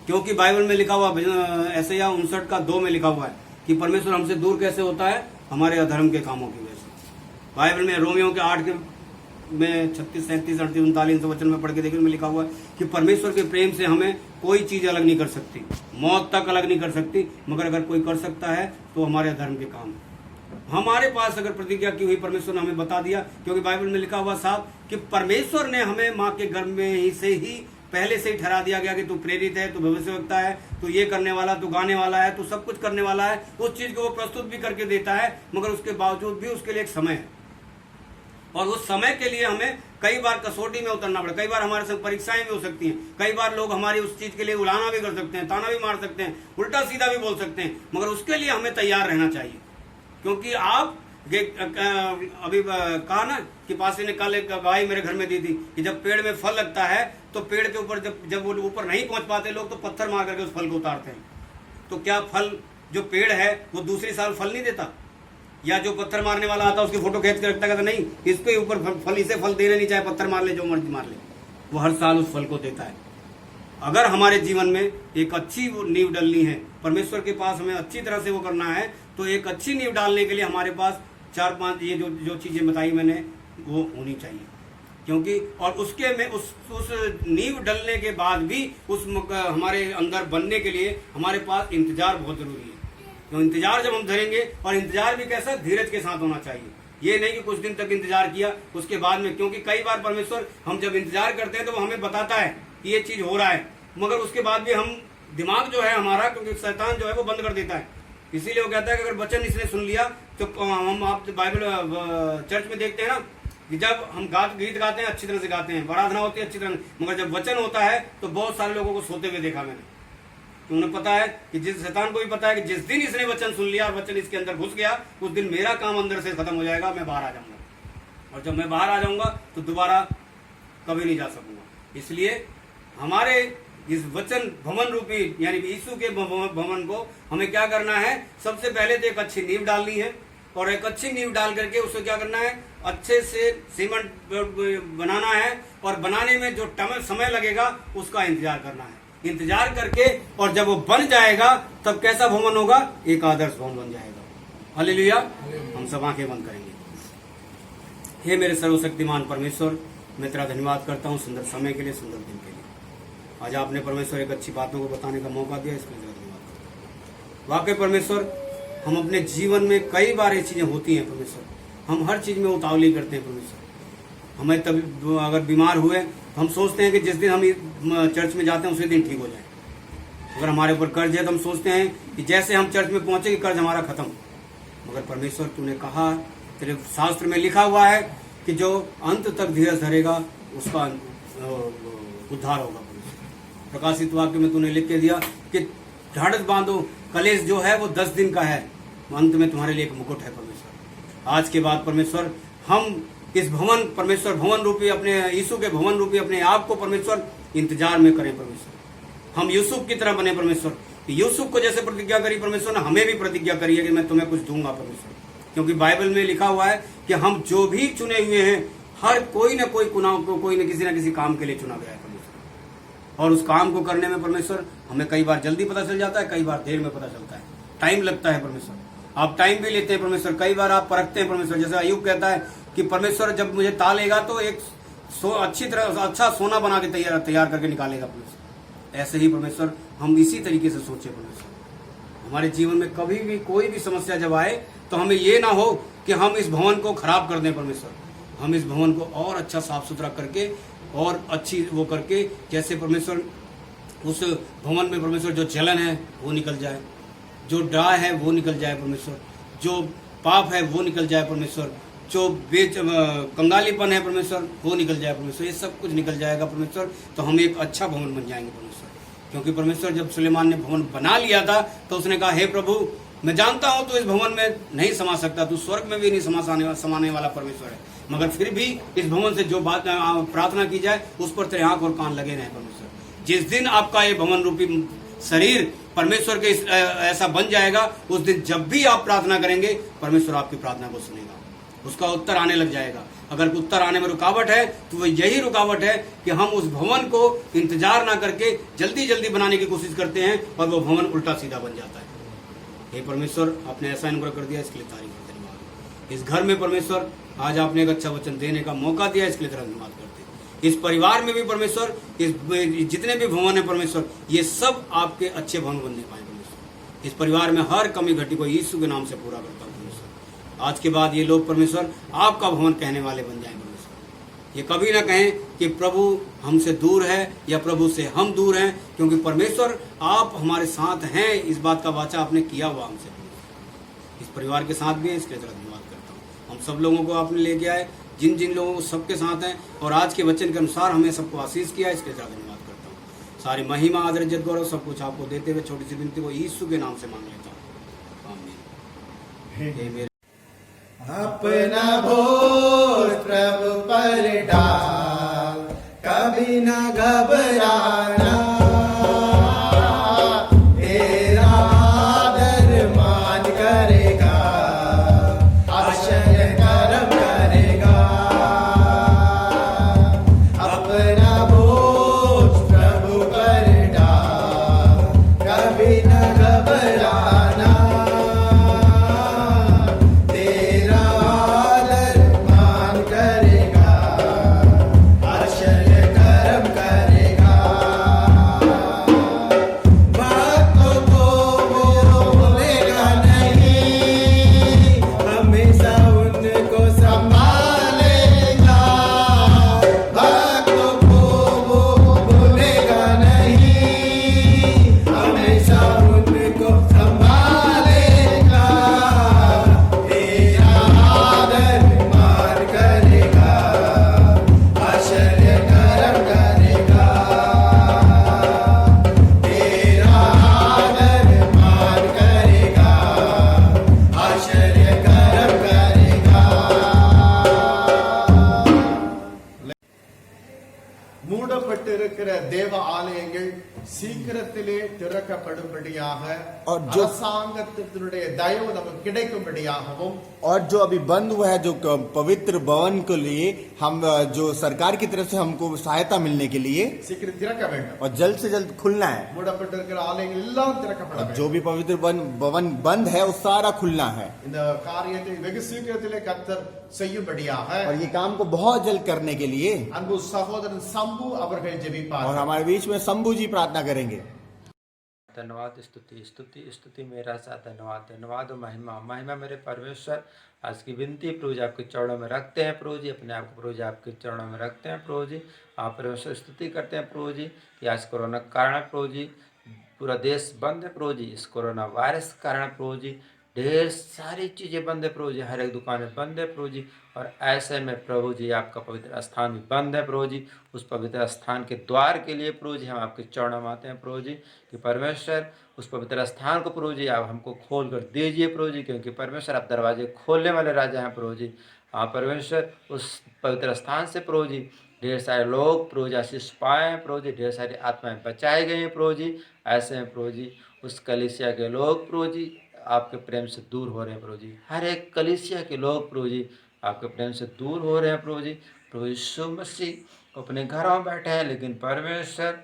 क्योंकि बाइबल में लिखा हुआ, यशायाह 59:2 में लिखा हुआ है कि परमेश्वर हमसे दूर कैसे होता है, हमारे अधर्म के कामों की वजह से। बाइबल में रोमियो के 8 में 36, 37, 38, 39 वचन में पढ़ के देखने में लिखा हुआ है कि परमेश्वर के प्रेम से हमें कोई चीज अलग नहीं कर सकती, मौत तक अलग नहीं कर सकती, मगर अगर कोई कर सकता है तो हमारे अधर्म के काम है। हमारे पास अगर प्रतिज्ञा की हुई, परमेश्वर ने हमें बता दिया, क्योंकि बाइबल में लिखा हुआ साफ कि परमेश्वर ने हमें माँ के गर्भ में ही से ही पहले से ही ठहरा दिया गया कि तू प्रेरित है, तू भविष्यवक्ता है, तू ये करने वाला, तू गाने वाला है, तू सब कुछ करने वाला है। उस चीज को वो प्रस्तुत भी करके देता है, मगर उसके बावजूद भी उसके लिए एक समय है, और उस समय के लिए हमें कई बार कसौटी में उतरना पड़े। कई बार हमारे संग परीक्षाएं भी हो सकती हैं, कई बार लोग हमारी उस चीज के लिए उलाना भी कर सकते हैं, ताना भी मार सकते हैं, उल्टा सीधा भी बोल सकते हैं, मगर उसके लिए हमें तैयार रहना चाहिए। क्योंकि आप अभी कहा ना कि पासी ने कल एक गवाही मेरे घर में दी थी कि जब पेड़ में फल लगता है तो पेड़ के ऊपर जब वो ऊपर नहीं पहुंच पाते लोग, तो पत्थर मार करके उस फल को उतारते हैं। तो क्या फल जो पेड़ है वो दूसरी साल फल नहीं देता? या जो पत्थर मारने वाला आता है उसकी फोटो खींच के रखता, कहता नहीं इसके ऊपर फल, इसे फल देना नहीं, चाहे पत्थर मार ले, जो मर्जी मार ले, वो हर साल उस फल को देता है। अगर हमारे जीवन में एक अच्छी नींव डलनी है, परमेश्वर के पास हमें अच्छी तरह से वो करना है, तो एक अच्छी नींव डालने के लिए हमारे पास 4-5 ये जो चीजें बताई मैंने वो होनी चाहिए। क्योंकि और उसके में उस नींव डलने के बाद भी उस हमारे अंदर बनने के लिए हमारे पास इंतजार बहुत जरूरी है। तो इंतजार जब हम धरेंगे, और इंतजार भी कैसा, धीरज के साथ होना चाहिए। ये नहीं कि कुछ दिन तक इंतजार किया उसके बाद में, क्योंकि कई बार परमेश्वर हम जब इंतजार करते हैं तो वो हमें बताता है कि ये चीज हो रहा है, मगर उसके बाद भी हम दिमाग जो है हमारा, क्योंकि शैतान जो है वो बंद कर देता है। इसीलिए वो कहता है कि अगर वचन इसने सुन लिया तो हम आप बाइबल चर्च में देखते हैं ना कि जब हम गीत गाते हैं अच्छी तरह से गाते हैं, आराधना होती है अच्छी तरह, मगर जब वचन होता है तो बहुत सारे लोगों को सोते हुए देखा मैंने। तो उन्हें पता है कि जिस शैतान को भी पता है कि जिस दिन इसने वचन सुन लिया और वचन इसके अंदर घुस गया, उस दिन मेरा काम अंदर से खत्म हो जाएगा, मैं बाहर आ जाऊंगा, और जब मैं बाहर आ जाऊंगा तो दोबारा कभी नहीं जा सकूंगा। इसलिए हमारे इस वचन भवन रूपी यानी यीशु के भवन को हमें क्या करना है, सबसे पहले तो एक अच्छी नींव डालनी है, और एक अच्छी नींव डाल करके उसको क्या करना है, अच्छे से सीमेंट बनाना है, और बनाने में जो समय लगेगा उसका इंतजार करना है। इंतजार करके और जब वो बन जाएगा तब कैसा भवन होगा, एक आदर्श भवन बन जाएगा। हालेलुया। हम सब आंखें बंद करेंगे। हे मेरे सर्वशक्तिमान परमेश्वर, मैं तेरा धन्यवाद करता हूँ सुंदर समय के लिए, सुंदर दिन के लिए। आज आपने परमेश्वर एक अच्छी बातों को बताने का मौका दिया, इसके लिए धन्यवाद करता हूँ। वाकई परमेश्वर, हम अपने जीवन में कई बार ये चीजें होती हैं परमेश्वर, हम हर चीज में उतावली करते हैं परमेश्वर, हमें तभी अगर बीमार हुए तो हम सोचते हैं कि जिस दिन हम चर्च में जाते हैं उसी दिन ठीक हो जाए। अगर हमारे ऊपर कर्ज है तो हम सोचते हैं कि जैसे हम चर्च में पहुंचे कि कर्ज हमारा खत्म। मगर परमेश्वर तूने कहा, तेरे शास्त्र में लिखा हुआ है कि जो अंत तक धीरज धरेगा उसका उद्धार होगा। प्रकाशित वाक्य में तूने लिख के दिया कि ढाढ़स बांधो, कलेश जो है वो 10 दिन का है, अंत में तुम्हारे लिए एक मुकुट है। परमेश्वर आज के बाद परमेश्वर हम इस भवन, परमेश्वर भवन रूपी अपने यीशु के भवन रूपी अपने आप को परमेश्वर इंतजार में करें। परमेश्वर हम यूसुफ की तरह बने। परमेश्वर यूसुफ को जैसे प्रतिज्ञा करी परमेश्वर ने हमें भी प्रतिज्ञा करी है कि मैं तुम्हें कुछ दूंगा परमेश्वर, क्योंकि बाइबल में लिखा हुआ है कि हम जो भी चुने हुए हैं हर कोई ना कोई किसी न किसी काम के लिए चुना गया है परमेश्वर। और उस काम को करने में परमेश्वर हमें कई बार जल्दी पता चल जाता है, कई बार देर में पता चलता है, टाइम लगता है। परमेश्वर आप टाइम भी लेते हैं परमेश्वर, कई बार आप परखते हैं परमेश्वर। जैसे अय्यूब कहता है कि परमेश्वर जब मुझे तालेगा तो एक अच्छी तरह अच्छा सोना बना के तैयार करके निकालेगा परमेश्वर। ऐसे ही परमेश्वर हम इसी तरीके से सोचे परमेश्वर, हमारे जीवन में कभी भी कोई भी समस्या जब आए तो हमें ये ना हो कि हम इस भवन को खराब कर दें परमेश्वर। हम इस भवन को और अच्छा साफ सुथरा करके और अच्छी वो करके, जैसे परमेश्वर उस भवन में परमेश्वर जो जलन है वो निकल जाए, जो डाह है वो निकल जाए परमेश्वर, जो पाप है वो निकल जाए परमेश्वर, जो कंगालीपन है परमेश्वर वो निकल जाए परमेश्वर। ये सब कुछ निकल जाएगा परमेश्वर, तो हम एक अच्छा भवन बन जाएंगे परमेश्वर। क्योंकि परमेश्वर जब सुलेमान ने भवन बना लिया था तो उसने कहा, हे प्रभु मैं जानता हूं तू इस भवन में नहीं समा सकता, तू स्वर्ग में भी नहीं समाने वाला परमेश्वर है, मगर फिर भी इस भवन से जो बात प्रार्थना की जाए उस पर तेरे आंख और कान लगे रहे परमेश्वर। जिस दिन आपका ये भवन रूपी शरीर परमेश्वर के ऐसा बन जाएगा, उस दिन जब भी आप प्रार्थना करेंगे परमेश्वर आपकी प्रार्थना को सुनेगा, उसका उत्तर आने लग जाएगा। अगर उत्तर आने में रुकावट है तो वो यही रुकावट है कि हम उस भवन को इंतजार ना करके जल्दी जल्दी बनाने की कोशिश करते हैं और वो भवन उल्टा सीधा बन जाता है। हे परमेश्वर आपने ऐसा अनुग्रह कर दिया, इसके लिए तारीफ और धन्यवाद। इस घर में परमेश्वर आज आपने एक अच्छा वचन देने का मौका दिया, इसके लिए धन्यवाद करते हैं। इस परिवार में भी परमेश्वर, इस जितने भी भवन है परमेश्वर, ये सब आपके अच्छे भवन बनने पाए परमेश्वर। इस परिवार में हर कमी घटी को यीशु के नाम से पूरा करता हूं परमेश्वर। आज के बाद ये लोग परमेश्वर आपका भवन कहने वाले बन जाए परमेश्वर। ये कभी ना कहें कि प्रभु हमसे दूर है या प्रभु से हम दूर हैं, क्योंकि परमेश्वर आप हमारे साथ हैं। इस बात का वाचा आपने किया हुआ हमसे, इस परिवार के साथ भी है, इसके लिए धन्यवाद करता हूँ। हम सब लोगों को आपने लेके आए, जिन जिन लोगों को सबके साथ हैं, और आज के वचन के अनुसार हमें सबको आशीष किया, इसके लिए धन्यवाद करता हूँ। सारी महिमा आदर इज्जत गौरव सब कुछ आपको देते हुए छोटी सी विनती को यीशु के नाम से मांग लेता हूँ, आमीन। अपना बोझ प्रभु पर डाल, कभी न घबराना, तेरा आदर मान करेगा, आश्चर्य कर्म करेगा। अपना बोझ प्रभु पर डाल, कभी न घबराना, மூடப்பட்டிருக்கிற தேவ ஆலயங்கள் சீக்கிரத்திலே திறக்கப்படும்படியாக और जो அரசாங்கத்தினுடைய தயவு நமக்கு கிடைக்கும்படியாகவும் और जो अभी बंद हुआ है, जो पवित्र भवन के लिए हम जो सरकार की तरफ से हमको सहायता मिलने के लिए சீக்கிரம் திறக்க வேண்டும் और जल्द से जल्द खुलना है। மூடப்பட்டிருக்கிற ஆலயங்கள் எல்லாம் திறக்கப்பட और வேண்டும்। जो भी पवित्र भवन बंद है वो सारा खुलना है, இந்த காரியத்தை வெகு சீக்கிரத்திலே கர்த்தர் செய்யும்படியாக और ये काम को बहुत जल्द करने के लिए அன்பு சகோதரன் சம்பு அவர்கள் और ஜெபிப்பார்। हमारे बीच में शंभू जी प्रार्थना करेंगे। धन्यवाद, स्तुति स्तुति स्तुति मेरा सा धन्यवाद धन्यवाद और महिमा महिमा मेरे परमेश्वर। आज की विनती प्रभु जी आपके चरणों में रखते हैं प्रभु जी, अपने आप को प्रभु जी आपके चरणों में रखते हैं प्रभु जी। आप परमेश्वर स्तुति करते हैं प्रभु जी कि आज कोरोना के कारण प्रभु जी पूरा देश बंद है प्रभु जी। इस कोरोना वायरस के कारण प्रभु जी ढेर सारी चीज़ें बंद है प्रभु जी, हर एक दुकानें बंद है प्रभु जी। और ऐसे में प्रभु जी आपका पवित्र स्थान भी बंद है प्रभु जी। उस पवित्र स्थान के द्वार के लिए प्रभु जी हम आपके चरणों में आते हैं प्रभु जी कि परमेश्वर उस पवित्र स्थान को प्रभु जी आप हमको खोल कर दीजिए प्रभु जी, क्योंकि परमेश्वर आप दरवाजे खोलने वाले राजा हैं प्रभु जी। आप परमेश्वर उस पवित्र स्थान से प्रभु जी ढेर सारे लोग प्रभु जी आशीष पाए हैं प्रभु जी, ढेर सारी आत्माएं बचाई गई हैं प्रभु जी। ऐसे में प्रभु जी उस कलीसिया के लोग प्रभु जी आपके प्रेम से दूर हो रहे हैं प्रभु जी। हर एक कलीसिया के लोग प्रभु जी आपके प्रेम से दूर हो रहे हैं प्रभु जी। प्रभु यीशु मसीह अपने घरों में बैठे हैं, लेकिन परमेश्वर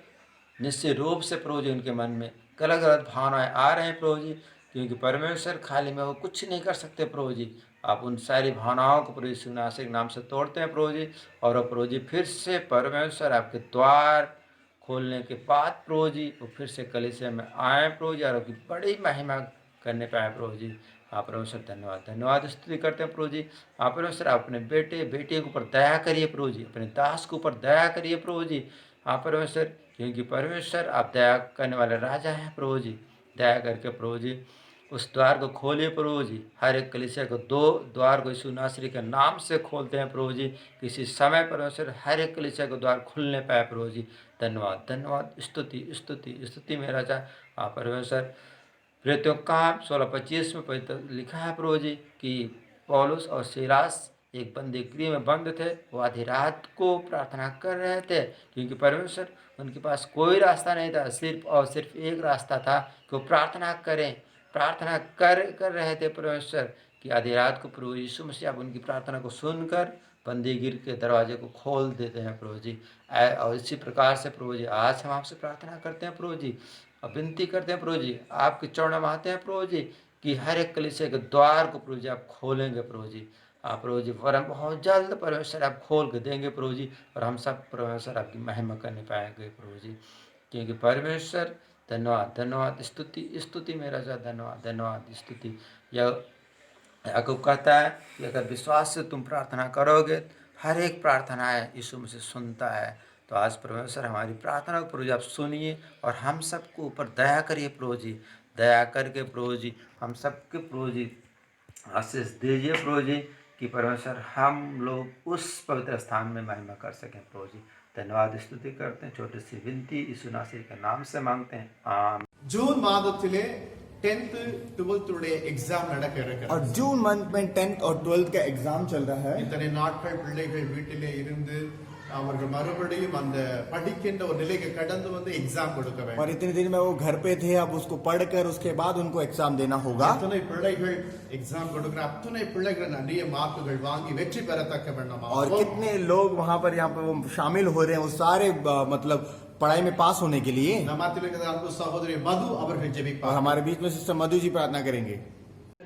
निश्चित रूप से प्रभु जी उनके मन में गलत गलत भावनाएं आ रहे हैं प्रभु जी, क्योंकि परमेश्वर खाली में वो कुछ नहीं कर सकते प्रभु जी। आप उन सारी भावनाओं को प्रभु यीशु नासरी के नाम से तोड़ते हैं प्रभु जी। और प्रभु जी फिर से परमेश्वर आपके द्वार खोलने के बाद प्रभु जी वो फिर से कलीसिया में आए प्रभु जी और आपकी बड़ी महिमा करने पाए प्रभु जी। आप परमेश्वर धन्यवाद धन्यवाद स्तुति करते हैं प्रभु जी। आप परमेश्वर अपने बेटे बेटी के ऊपर दया करिए प्रभु जी, अपने दास के ऊपर दया करिए प्रभु जी। आप परमेश्वर, क्योंकि परमेश्वर आप दया करने वाले राजा हैं प्रभु जी। दया करके प्रभु जी उस द्वार को खोलिए प्रभु जी। हर एक कलीसिया को दो द्वार को यीशु नासरी के नाम से खोलते हैं प्रभु जी। किसी समय परमेश्वर हर एक कलीसिया को द्वार खुलने पाए प्रभु जी। धन्यवाद धन्यवाद स्तुति स्तुति स्तुति में राजा। आप परमेश्वर प्रेरितों का 16:25 में पवित्र लिखा है प्रभु जी कि पौलुस और सीलास एक बंदी गृह में बंद थे। वो आधी रात को प्रार्थना कर रहे थे, क्योंकि परमेश्वर उनके पास कोई रास्ता नहीं था, सिर्फ और सिर्फ एक रास्ता था कि वो प्रार्थना करें। प्रार्थना कर रहे थे परमेश्वर कि आधी रात को प्रभु यीशु मसीह आप उनकी प्रार्थना को सुनकर बंदी गिर के दरवाजे को खोल देते हैं प्रभु जी। और इसी प्रकार से प्रभु जी आज हम आपसे प्रार्थना करते हैं प्रभु जी और विनती करते हैं प्रभु जी, आपके चरणों में आते हैं प्रभु जी कि हर एक कलीसिया के द्वार को प्रभु जी आप खोलेंगे प्रभु जी। आप प्रभु जी वरम बहुत जल्द परमेश्वर आप खोल के देंगे प्रभु जी, और हम सब परमेश्वर आपकी महिमा करने पाएंगे प्रभु जी। क्योंकि परमेश्वर धन्यवाद धन्यवाद स्तुति स्तुति मेरा जा धन्यवाद धन्यवाद स्तुति। याकूब कहता है कि अगर विश्वास से तुम प्रार्थना करोगे हर एक प्रार्थना है यीशु मसीह सुनता है। तो आज परमेश्वर हमारी प्रार्थना को प्रभु जी आप सुनिए और हम सबको ऊपर दया करिए प्रभु जी। दया करके प्रभु जी हम सबके प्रभु जी आशीष दीजिए प्रभु जी कि परमेश्वर हम लोग उस पवित्र स्थान में महिमा कर सकें प्रभु जी। धन्यवाद स्तुति करते हैं। छोटी सी विनती यीशु नासरी के नाम से मांगते हैं, आमीन। ஜூன் மாதத்திலே 10th 12th உடைய எக்ஸாம் நடக்க और இருக்கிறது। जून मंथ में 10th और 12th का एग्जाम चल रहा है। இத்தனை நாட்கள் பிள்ளைகள் வீட்டிலே இருந்து அவர்கள் மறுபடியும் அந்த படிக்கின்ற ஒரு நிலைக்கு கடந்து வந்து எக்ஸாம் கொடுக்க और வேண்டும்। इतने दिन में वो घर पे थे, अब उसको पढ़कर उसके बाद उनको एग्जाम देना होगा। அத்தனை பிள்ளைகள் எக்ஸாம் கொடுக்கிற அத்தனை பிள்ளைகள் நிறைய மார்க்குகள் வாங்கி வெற்றி பெறத்தக்க வேண்டுமா। और कितने लोग वहाँ पर यहाँ पे वो शामिल हो रहे हैं, वो सारे मतलब पढ़ाई में पास होने के लिए। நம்ம மத்தியில் இருக்கிற அன்பு சகோதரி மது அவர்கள் और ஜெபிப்பார்। हमारे बीच में सिस्टर मधु जी प्रार्थना करेंगे।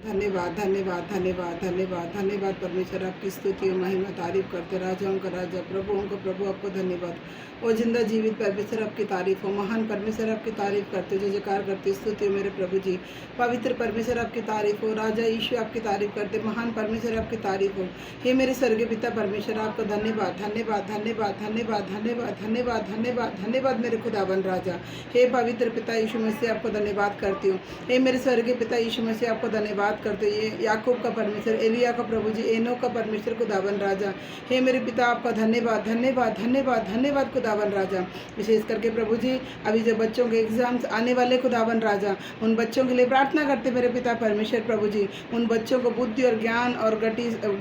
धन्यवाद धन्यवाद धन्यवाद धन्यवाद धन्यवाद परमेश्वर, आपकी स्तुति और महिमा तारीफ करते राजाओं का राजा प्रभुओं का प्रभु, आपको धन्यवाद। ओ जिंदा जीवित परमेश्वर आपकी तारीफ हो, महान परमेश्वर आपकी तारीफ करते हो, जयकार करते स्तुति हो मेरे प्रभु जी। पवित्र परमेश्वर आपकी तारीफ हो, राजा यीशु आपकी तारीफ करते, महान परमेश्वर आपकी तारीफ हो। हे मेरे स्वर्गीय पिता परमेश्वर आपका धन्यवाद धन्यवाद धन्यवाद धन्यवाद धन्यवाद धन्यवाद धन्यवाद धन्यवाद मेरे खुदावन राजा। हे पवित्र पिता यीशु मसीह आपको धन्यवाद करती हूँ। हे मेरे स्वर्गीय पिता यीशु मसीह आपको धन्यवाद करते हो। ये याकूब का परमेश्वर, एलिया का प्रभु जी, एनो का परमेश्वर खुदावन राजा। हे मेरे पिता आपका धन्यवाद धन्यवाद धन्यवाद धन्यवाद खुदावन राजा। विशेष करके प्रभु जी अभी जो बच्चों के एग्जाम्स आने वाले खुदावन राजा, उन बच्चों के लिए प्रार्थना करते मेरे पिता परमेश्वर प्रभु जी। उन बच्चों को बुद्धि और ज्ञान और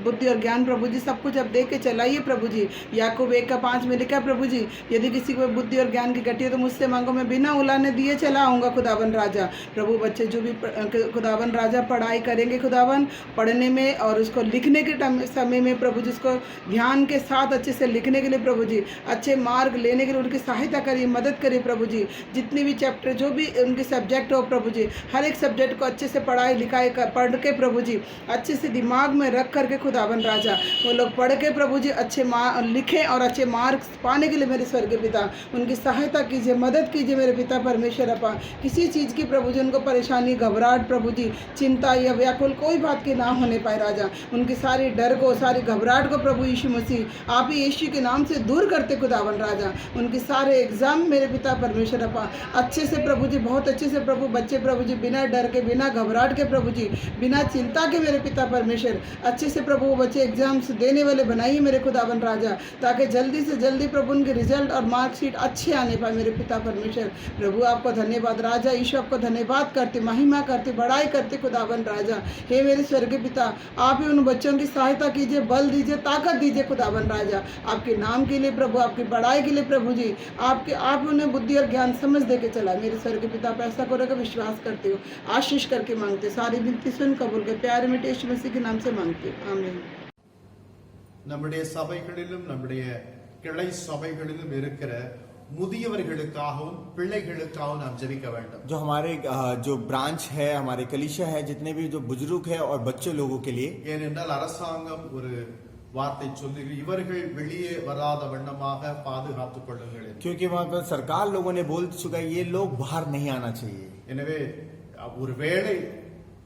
बुद्धि और ज्ञान प्रभु जी सब कुछ अब दे के चलाइए प्रभु जी। याकूब 1:5 में लिखा प्रभु जी, यदि किसी को बुद्धि और ज्ञान की घटी हो तो मुझसे मांगो, मैं बिना उलाने दिए चलाऊंगा खुदावन राजा। प्रभु बच्चे जो भी खुदावन राजा पढ़ाई पढ़ाई करेंगे खुदावन, पढ़ने में और उसको लिखने के समय में प्रभु जी उसको ध्यान के साथ अच्छे से लिखने के लिए प्रभु जी अच्छे मार्क लेने के लिए उनकी सहायता करिए, मदद करिए प्रभु जी। जितनी भी चैप्टर जो भी उनके सब्जेक्ट हो प्रभु जी, हर एक सब्जेक्ट को अच्छे से पढ़ाई लिखाई पढ़ के प्रभु जी अच्छे से दिमाग में रख करके खुदावन राजा वो लोग पढ़ के प्रभु जी अच्छे लिखें और अच्छे मार्क्स पाने के लिए मेरे स्वर्गीय पिता उनकी सहायता कीजिए, मदद कीजिए मेरे पिता परमेश्वर अपा। किसी चीज़ की प्रभु जी उनको परेशानी, घबराहट प्रभु जी, चिंता या व्याकुल कोई बात की ना होने पाए राजा। उनकी सारी डर को, सारी घबराहट को प्रभु यीशु मसीह आप ही यीशु के नाम से दूर करते खुदावन राजा। उनके सारे एग्जाम मेरे पिता परमेश्वर अपा अच्छे से प्रभु जी, बहुत अच्छे से प्रभु बच्चे प्रभु जी बिना डर के, बिना घबराहट के प्रभु जी, बिना चिंता के मेरे पिता परमेश्वर अच्छे से प्रभु वो बच्चे एग्जाम्स देने वाले बनाइए मेरे खुदावन राजा, ताकि जल्दी से जल्दी प्रभु उनके रिजल्ट और मार्कशीट अच्छे आने पाए मेरे पिता परमेश्वर। प्रभु आपको धन्यवाद राजा, यीशु आपको धन्यवाद करते, महिमा करते, बड़ाई करते खुदावन राजा। हे मेरे स्वर्गीय पिता आप ही उन बच्चों की सहायता कीजिए, बल दीजिए, ताकत दीजिए खुदावन राजा, आपके नाम के लिए प्रभु, आपकी बड़ाई के लिए प्रभु जी। आप उन्हें बुद्धि और ज्ञान समझ दे के चला मेरे स्वर्गीय पिता। पैसा करोगे विश्वास करते हो, आशीष करके मांगते, सारी विनती सुन कबूल के प्यारे में यीशु मसीह के नाम से मांगते, आमीन। நம்முடைய சபைகளிலும் நம்முடைய கிளை சபைகளிலும் இருக்கிற முதியவர்களுக்காகவும் பிள்ளைகளுக்காகவும் நாம் ஜெபிக்க வேண்டும்। जो हमारे जो ब्रांच है, हमारे कलीसिया है, जितने भी जो बुजुर्ग है और बच्चे लोगों के लिए, ஏனென்றால் அரசாங்கம் ஒரு வார்த்தை சொல்லி இவர்கள் வெளியே வராத வண்ணமாக பாதுகாத்துக் கொள்ளுங்கள்। क्योंकि वहाँ पर सरकार लोगों ने बोल चुका है ये लोग बाहर नहीं आना चाहिए। எனவே ஒரு வேலை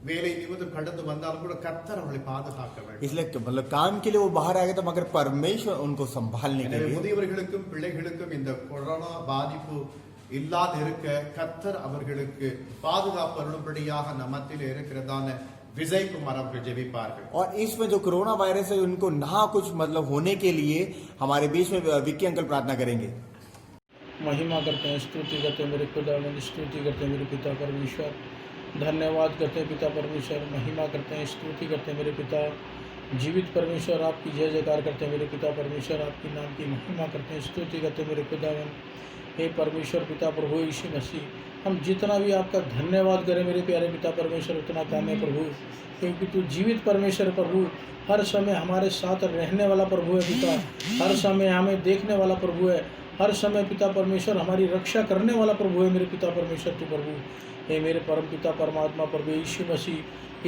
நிமித்தம் கடந்து வந்தாலும் கூட கர்த்தர் அவர்களை பாதுகாக்க வேண்டும்। इसलिए मतलब काम के लिए वो बाहर आ गए तो मगर परमेश्वर उनको संभालने के लिए। முதியவர்களுக்கும் பிள்ளைகளுக்கும் இந்த கொரோனா பாதிப்பு இல்லாத இருக்க கர்த்தர் அவர்களுக்கு பாதுகாப்பு அருளும்படியாக நம்மத்தில் இருக்கிறதான विजय कुमार அவர்கள் ஜெபிப்பார்கள்। और इसमें जो कोरोना वायरस है उनको ना कुछ मतलब होने के लिए हमारे बीच में विक्की अंकल प्रार्थना करेंगे। महिमा करते हैं, स्तुति करते हैं मेरे खुदावंद, स्तुति करते हैं मेरे पिता परमेश्वर, धन्यवाद करते हैं पिता परमेश्वर, महिमा करते हैं, स्तुति करते हैं मेरे पिता जीवित परमेश्वर, आपकी जय जयकार करते हैं मेरे पिता परमेश्वर, आपकी नाम की महिमा करते हैं, स्तुति करते हैं मेरे खुदावंद। हे परमेश्वर पिता प्रभु यीशु मसीह, हम जितना भी आपका धन्यवाद करें मेरे प्यारे पिता परमेश्वर उतना कम है प्रभु, क्योंकि तू जीवित परमेश्वर प्रभु, हर समय हमारे साथ रहने वाला प्रभु है पिता, हर समय हमें देखने वाला प्रभु है, हर समय पिता परमेश्वर हमारी रक्षा करने वाला प्रभु है मेरे पिता परमेश्वर तू प्रभु। हे मेरे परम पिता परमात्मा प्रभु यीशु मसीह,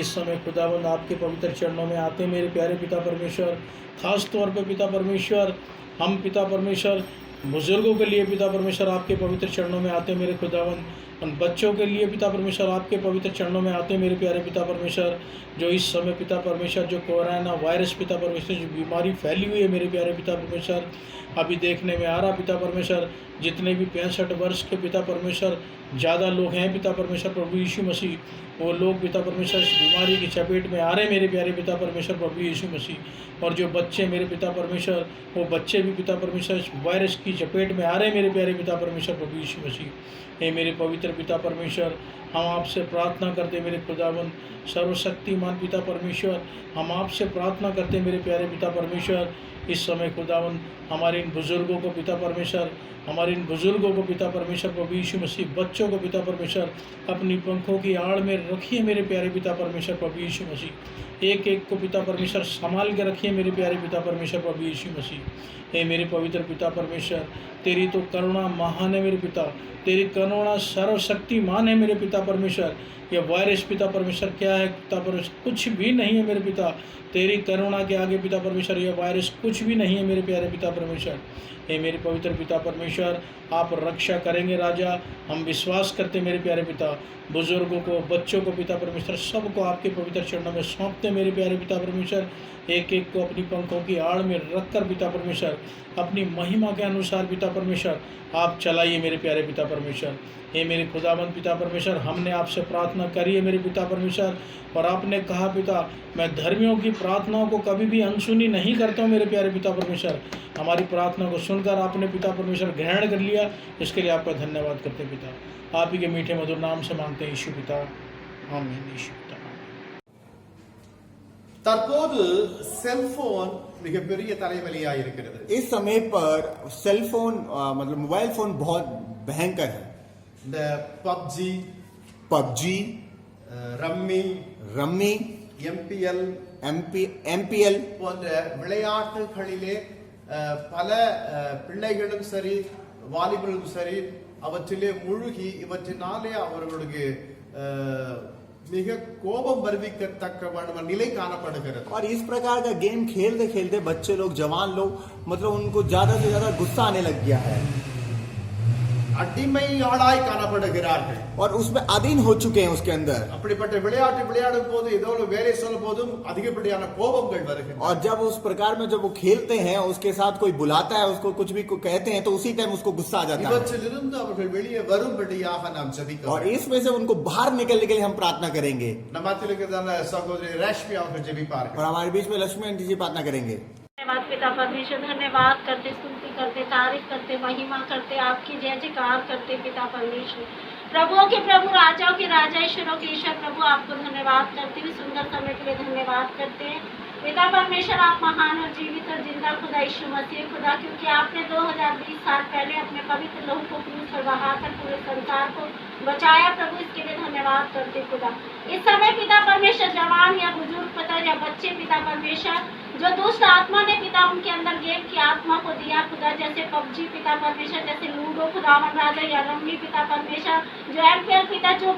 इस समय खुदावंद आपके पवित्र चरणों में आते मेरे प्यारे पिता परमेश्वर, खास तौर पे पिता परमेश्वर हम पिता परमेश्वर बुजुर्गों के लिए पिता परमेश्वर आपके पवित्र चरणों में आते मेरे खुदावंद, उन बच्चों के लिए पिता परमेश्वर आपके पवित्र चरणों में आते मेरे प्यारे पिता परमेश्वर, जो इस समय पिता परमेश्वर जो कोरोना वायरस पिता परमेश्वर जो बीमारी फैली हुई है मेरे प्यारे पिता परमेश्वर अभी देखने में आ रहा पिता परमेश्वर, जितने भी 65 वर्ष के पिता परमेश्वर ज़्यादा लोग हैं पिता परमेश्वर प्रभु यीशु मसीह, वो लोग पिता परमेश्वर इस बीमारी की चपेट में आ रहे मेरे प्यारे पिता परमेश्वर प्रभु यीशु मसीह। और जो बच्चे मेरे पिता परमेश्वर, वो बच्चे भी पिता परमेश्वर इस वायरस की चपेट में आ रहे मेरे प्यारे पिता परमेश्वर प्रभु यीशु मसीह। हे मेरे पवित्र पिता परमेश्वर, हम आपसे प्रार्थना करते मेरे खुदावंद सर्वशक्तिमान पिता परमेश्वर, हम आपसे प्रार्थना करते मेरे प्यारे पिता परमेश्वर, इस समय खुदावंद हमारे इन बुजुर्गों को पिता परमेश्वर, हमारे इन बुजुर्गों को पिता परमेश्वर प्रभु यीशु मसीह, बच्चों को पिता परमेश्वर अपनी पंखों की आड़ में रखिए मेरे प्यारे पिता परमेश्वर प्रभु यीशु मसीह, एक एक को पिता परमेश्वर संभाल के रखिए मेरे प्यारे पिता परमेश्वर प्रभु यीशु मसीह। हे मेरे पवित्र पिता परमेश्वर, तेरी तो करुणा महान है मेरे पिता, तेरी करुणा सर्वशक्तिमान है मेरे पिता परमेश्वर। यह वायरस पिता परमेश्वर क्या है पिता परमेश्वर, कुछ भी नहीं है मेरे पिता, तेरी करुणा के आगे पिता परमेश्वर यह वायरस कुछ भी नहीं है मेरे प्यारे पिता परमेश्वर। हे मेरे पवित्र पिता परमेश्वर, आप रक्षा करेंगे राजा, हम विश्वास करते मेरे प्यारे पिता, बुजुर्गों को, बच्चों को पिता परमेश्वर सबको आपके पवित्र चरणों में सौंपते मेरे प्यारे पिता परमेश्वर, एक एक को अपनी पंखों की आड़ में रखकर पिता परमेश्वर अपनी महिमा के अनुसार पिता परमेश्वर आप चलाइए मेरे प्यारे पिता परमेश्वर। हे मेरे खुदावंद पिता परमेश्वर, हमने आपसे प्रार्थना करी है मेरे पिता परमेश्वर, और आपने कहा पिता मैं धर्मियों की प्रार्थनाओं को कभी भी अनसुनी नहीं करता हूँ मेरे प्यारे पिता परमेश्वर। हमारी प्रार्थना को सुनकर आपने पिता परमेश्वर ग्रहण कर लिया, इसके लिए आपका धन्यवाद करते पिता। आप ही के मीठे मधुर नाम से मांगते हैं यीशु पिता, आमीन यीशु पिता। தற்போது செல்போன் மிகப்பெரிய தலைவலியாக இருக்கிறது। इस समय पर सेलफोन मतलब मोबाइल फोन बहुत भयंकर है। இந்த PUBG, PUBG, rummy, MPL MPL போன்ற விளையாட்டுகளிலே பல பிள்ளைகளும் சரி வாலிபர்களும் சரி அவற்றிலே முழுகி இவற்றினாலே அவர்களுக்கு மிக கோபம் வருவிக்கத்தக்க நிலை காணப்படுகிறது. और इस प्रकार का गेम खेलते खेलते बच्चे लोग, जवान लोग, मतलब उनको ज्यादा से ज्यादा गुस्सा आने लग गया है அடிமை ஆளாய் காணப்படுகிறார்கள் और उसमें अधीन हो चुके हैं उसके अंदर. அப்படிப்பட்ட விளையாட்டு விளையாடும் போது ஏதோ ஒரு வேலை சொல்லும் போதும் அதிகப்படியான கோபங்கள் வருகின்றன. और जब उस प्रकार में जब वो खेलते हैं, उसके साथ कोई बुलाता है, उसको कुछ भी कहते हैं, तो उसी टाइम उसको गुस्सा आ जाता है. இவற்றிலிருந்து அவர்கள் வெளியே வரும்படியாக நாம் ஜெபிக்கிறோம். और इसमें से उनको बाहर निकलने के लिए हम प्रार्थना करेंगे. நம்ம மத்தியில் இருக்கிற சகோதரி ரஷ்மி அவர்கள் ஜெபிப்பார்கள். और हमारे बीच में लक्ष्मी आंटी जी प्रार्थना करेंगे. धन्यवाद पिता परमेश्वर, धन्यवाद करते, स्तुति करते, तारीफ करते, महिमा करते, आपकी जय जयकार करते पिता परमेश्वर। प्रभुओं के प्रभु, राजाओं के राजा, ईश्वरों के ईश्वर प्रभु, आपको धन्यवाद करते हुए सुंदर समय के लिए धन्यवाद करते हैं पिता परमेश्वर। आप महान और जीवित और जिंदा खुदा यीशु मसीह खुदा, क्योंकि आपने 2020 साल पहले अपने पवित्र लहू को क्रूस पर बहाकर पूरे संसार को बचाया प्रभु, इसके लिए धन्यवाद करते खुदा। इस समय पिता परमेश्वर जवान या बुजुर्ग पिता या बच्चे पिता परमेश्वर, जो दुष्ट आत्मा ने पिता उनके अंदर गेम की आत्मा को दिया खुदा, जैसे पबजी पिता परमेश्वर, जैसे लूडो खुदावन राजा या रम्मी पिता परमेश्वर, जो MPL पिता, जो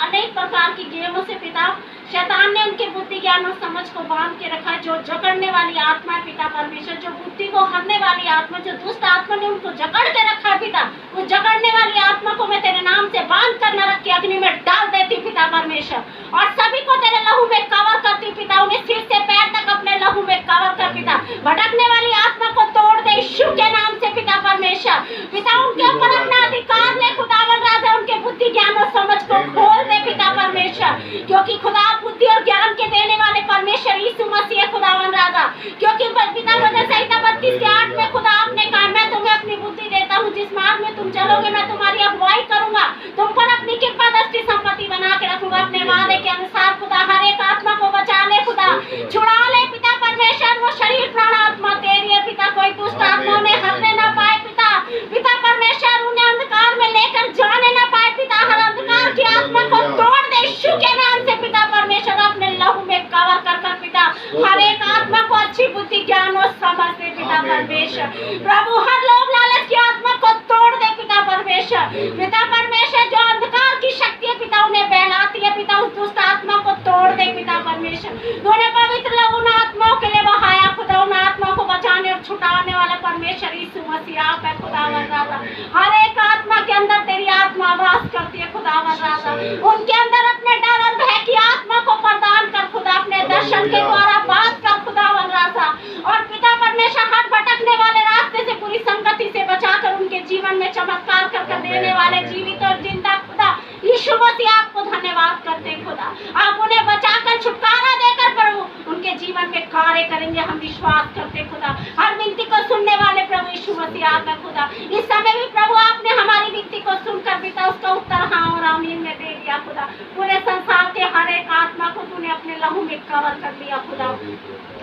अनेक प्रकार की गेमों से पिता शैतान ने उनके बुद्धि ज्ञान और समझ को बांध के रखा, जो जकड़ने वाली आत्मा है पिता परमेश्वर, जो बुद्धि को हरने वाली आत्मा, जो दुष्ट आत्मा ने उनको जकड़ के रखा है पिता, उस जकड़ने वाली आत्मा को मैं तेरे नाम से बांध कर नरक की अग्नि में डाल देती पिता परमेश्वर, और सभी को तेरे लहू में कवर करती पिता, उन्हें सिर से पैर तक अपने लहू में कवर कर पिता। भटकने वाली आत्मा को तोड़ दे यीशु के नाम से पिता परमेश्वर। पिता उनके ऊपर अपना अधिकार ले खुदावन राजा, उनके बुद्धि ज्ञान और समझ को खोल दे पिता परमेश्वर, क्योंकि खुदा बुद्धि और ज्ञान के देने वाले परमेश्वर यीशु मसीह खुदावन राजा, क्योंकि पिता वजह संहिता 32:8 में खुदा आपने कहा, मैं तुम्हें अपनी बुद्धि देता हूँ, जिस मार्ग में तुम चलोगे मैं तुम्हारी अगुवाई करूंगा, तुम पर अपनी कृपा दृष्टि संपत्ति बना के रखूंगा। अपने वादे के अनुसार खुदा हर एक आत्मा को बचा ले खुदा, छुड़ा ले पिता परमेश्वर, वो शरीर प्राण आत्मा तेरी है पिता, कोई दुष्ट आत्मा उन्हें हरने ना पाए पिता, पिता परमेश्वर उन्हें अंधकार में लेकर जाने ना पाए पिता, हर अंधकार की आत्मा को तोड़ दे यीशु के नाम से पिता परमेश्वर, अपने लहू में कवर कर कर पिता हर एक आत्मा को अच्छी बुद्धि ज्ञान और समझ दे पिता परमेश्वर। प्रभु हर लोभ लालच की आत्मा को तोड़ दे पिता परमेश्वर, पिता परमेश्वर, जो अंधकार की शक्ति है पिता उन्हें बहलाती है पिता, उस दुष्ट आत्मा को तोड़ दे पिता परमेश्वर, तूने पवित्र लहू उन आत्माओं के लिए बहाया खुदा, उन आत्माओं को बचाने और छुड़ाने वाला परमेश्वर यीशु मसीह आप है खुदावन राजा। हर एक आत्मा के अंदर तेरी आत्मा वास करती है खुदावन राजा, उनके अंदर अपने डर और भय की आत्मा को प्रदान कर खुदा, अपने दर्शन के द्वारा बात कर खुदावन राजा, और पिता परमेश्वर हर भटकने वाले रास्ते से पूरी संगति से बचाकर उनके जीवन में चमत्कार कर देने वाले जीवित और जिंदा खुदा यीशु मसीह आपको धन्यवाद करते हैं खुदा, आप उन्हें बचाकर छुटकारा देकर प्रभु उनके जीवन में कार्य करेंगे, हम विश्वास करते खुदा। हर विनती को सुनने वाले प्रभु यीशु मसीह आप है खुदा, इस समय भी प्रभु आपने हमारी विनती को सुनकर पिता उसका उत्तर हाँ और आमीन में दे दिया खुदा, पूरे संसार के हर एक आत्मा को तूने अपने लहू में कवर कर लिया खुदा,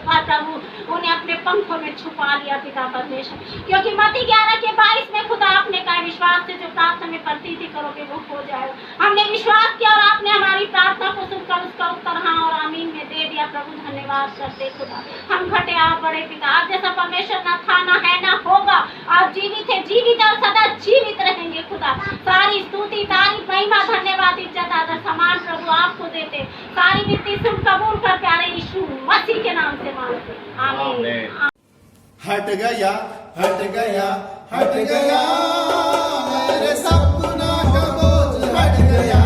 और प्रभु उन्हें अपने पंखों में छुपा लिया पिता परमेश्वर, क्योंकि मत्ती 11:22 में खुदा आपने कहा, विश्वास से जो प्रार्थना में प्रतीति करोगे वो हो जाएगा। हमने विश्वास किया और आपने हमारी प्रार्थना को सुनकर उसका उत्तर हाँ और आमीन में दे दिया प्रभु, धन्यवाद करते खुदा। हम घटे आप बड़े पिता, आप जैसा परमेश्वर ना था ना है ना होगा, आप जीवित है, जीवित और सदा जीवित रहेंगे खुदा। सारी स्तुति तारीफ महिमा धन्यवाद इज्जत आदर समान प्रभु आपको देते, सारी विनती सुन कबूल कर प्यारे यीशु मसीह के नाम से मांगते आमीन। हट गया हट गया हट गया मेरे सपना का बोझ, हट गया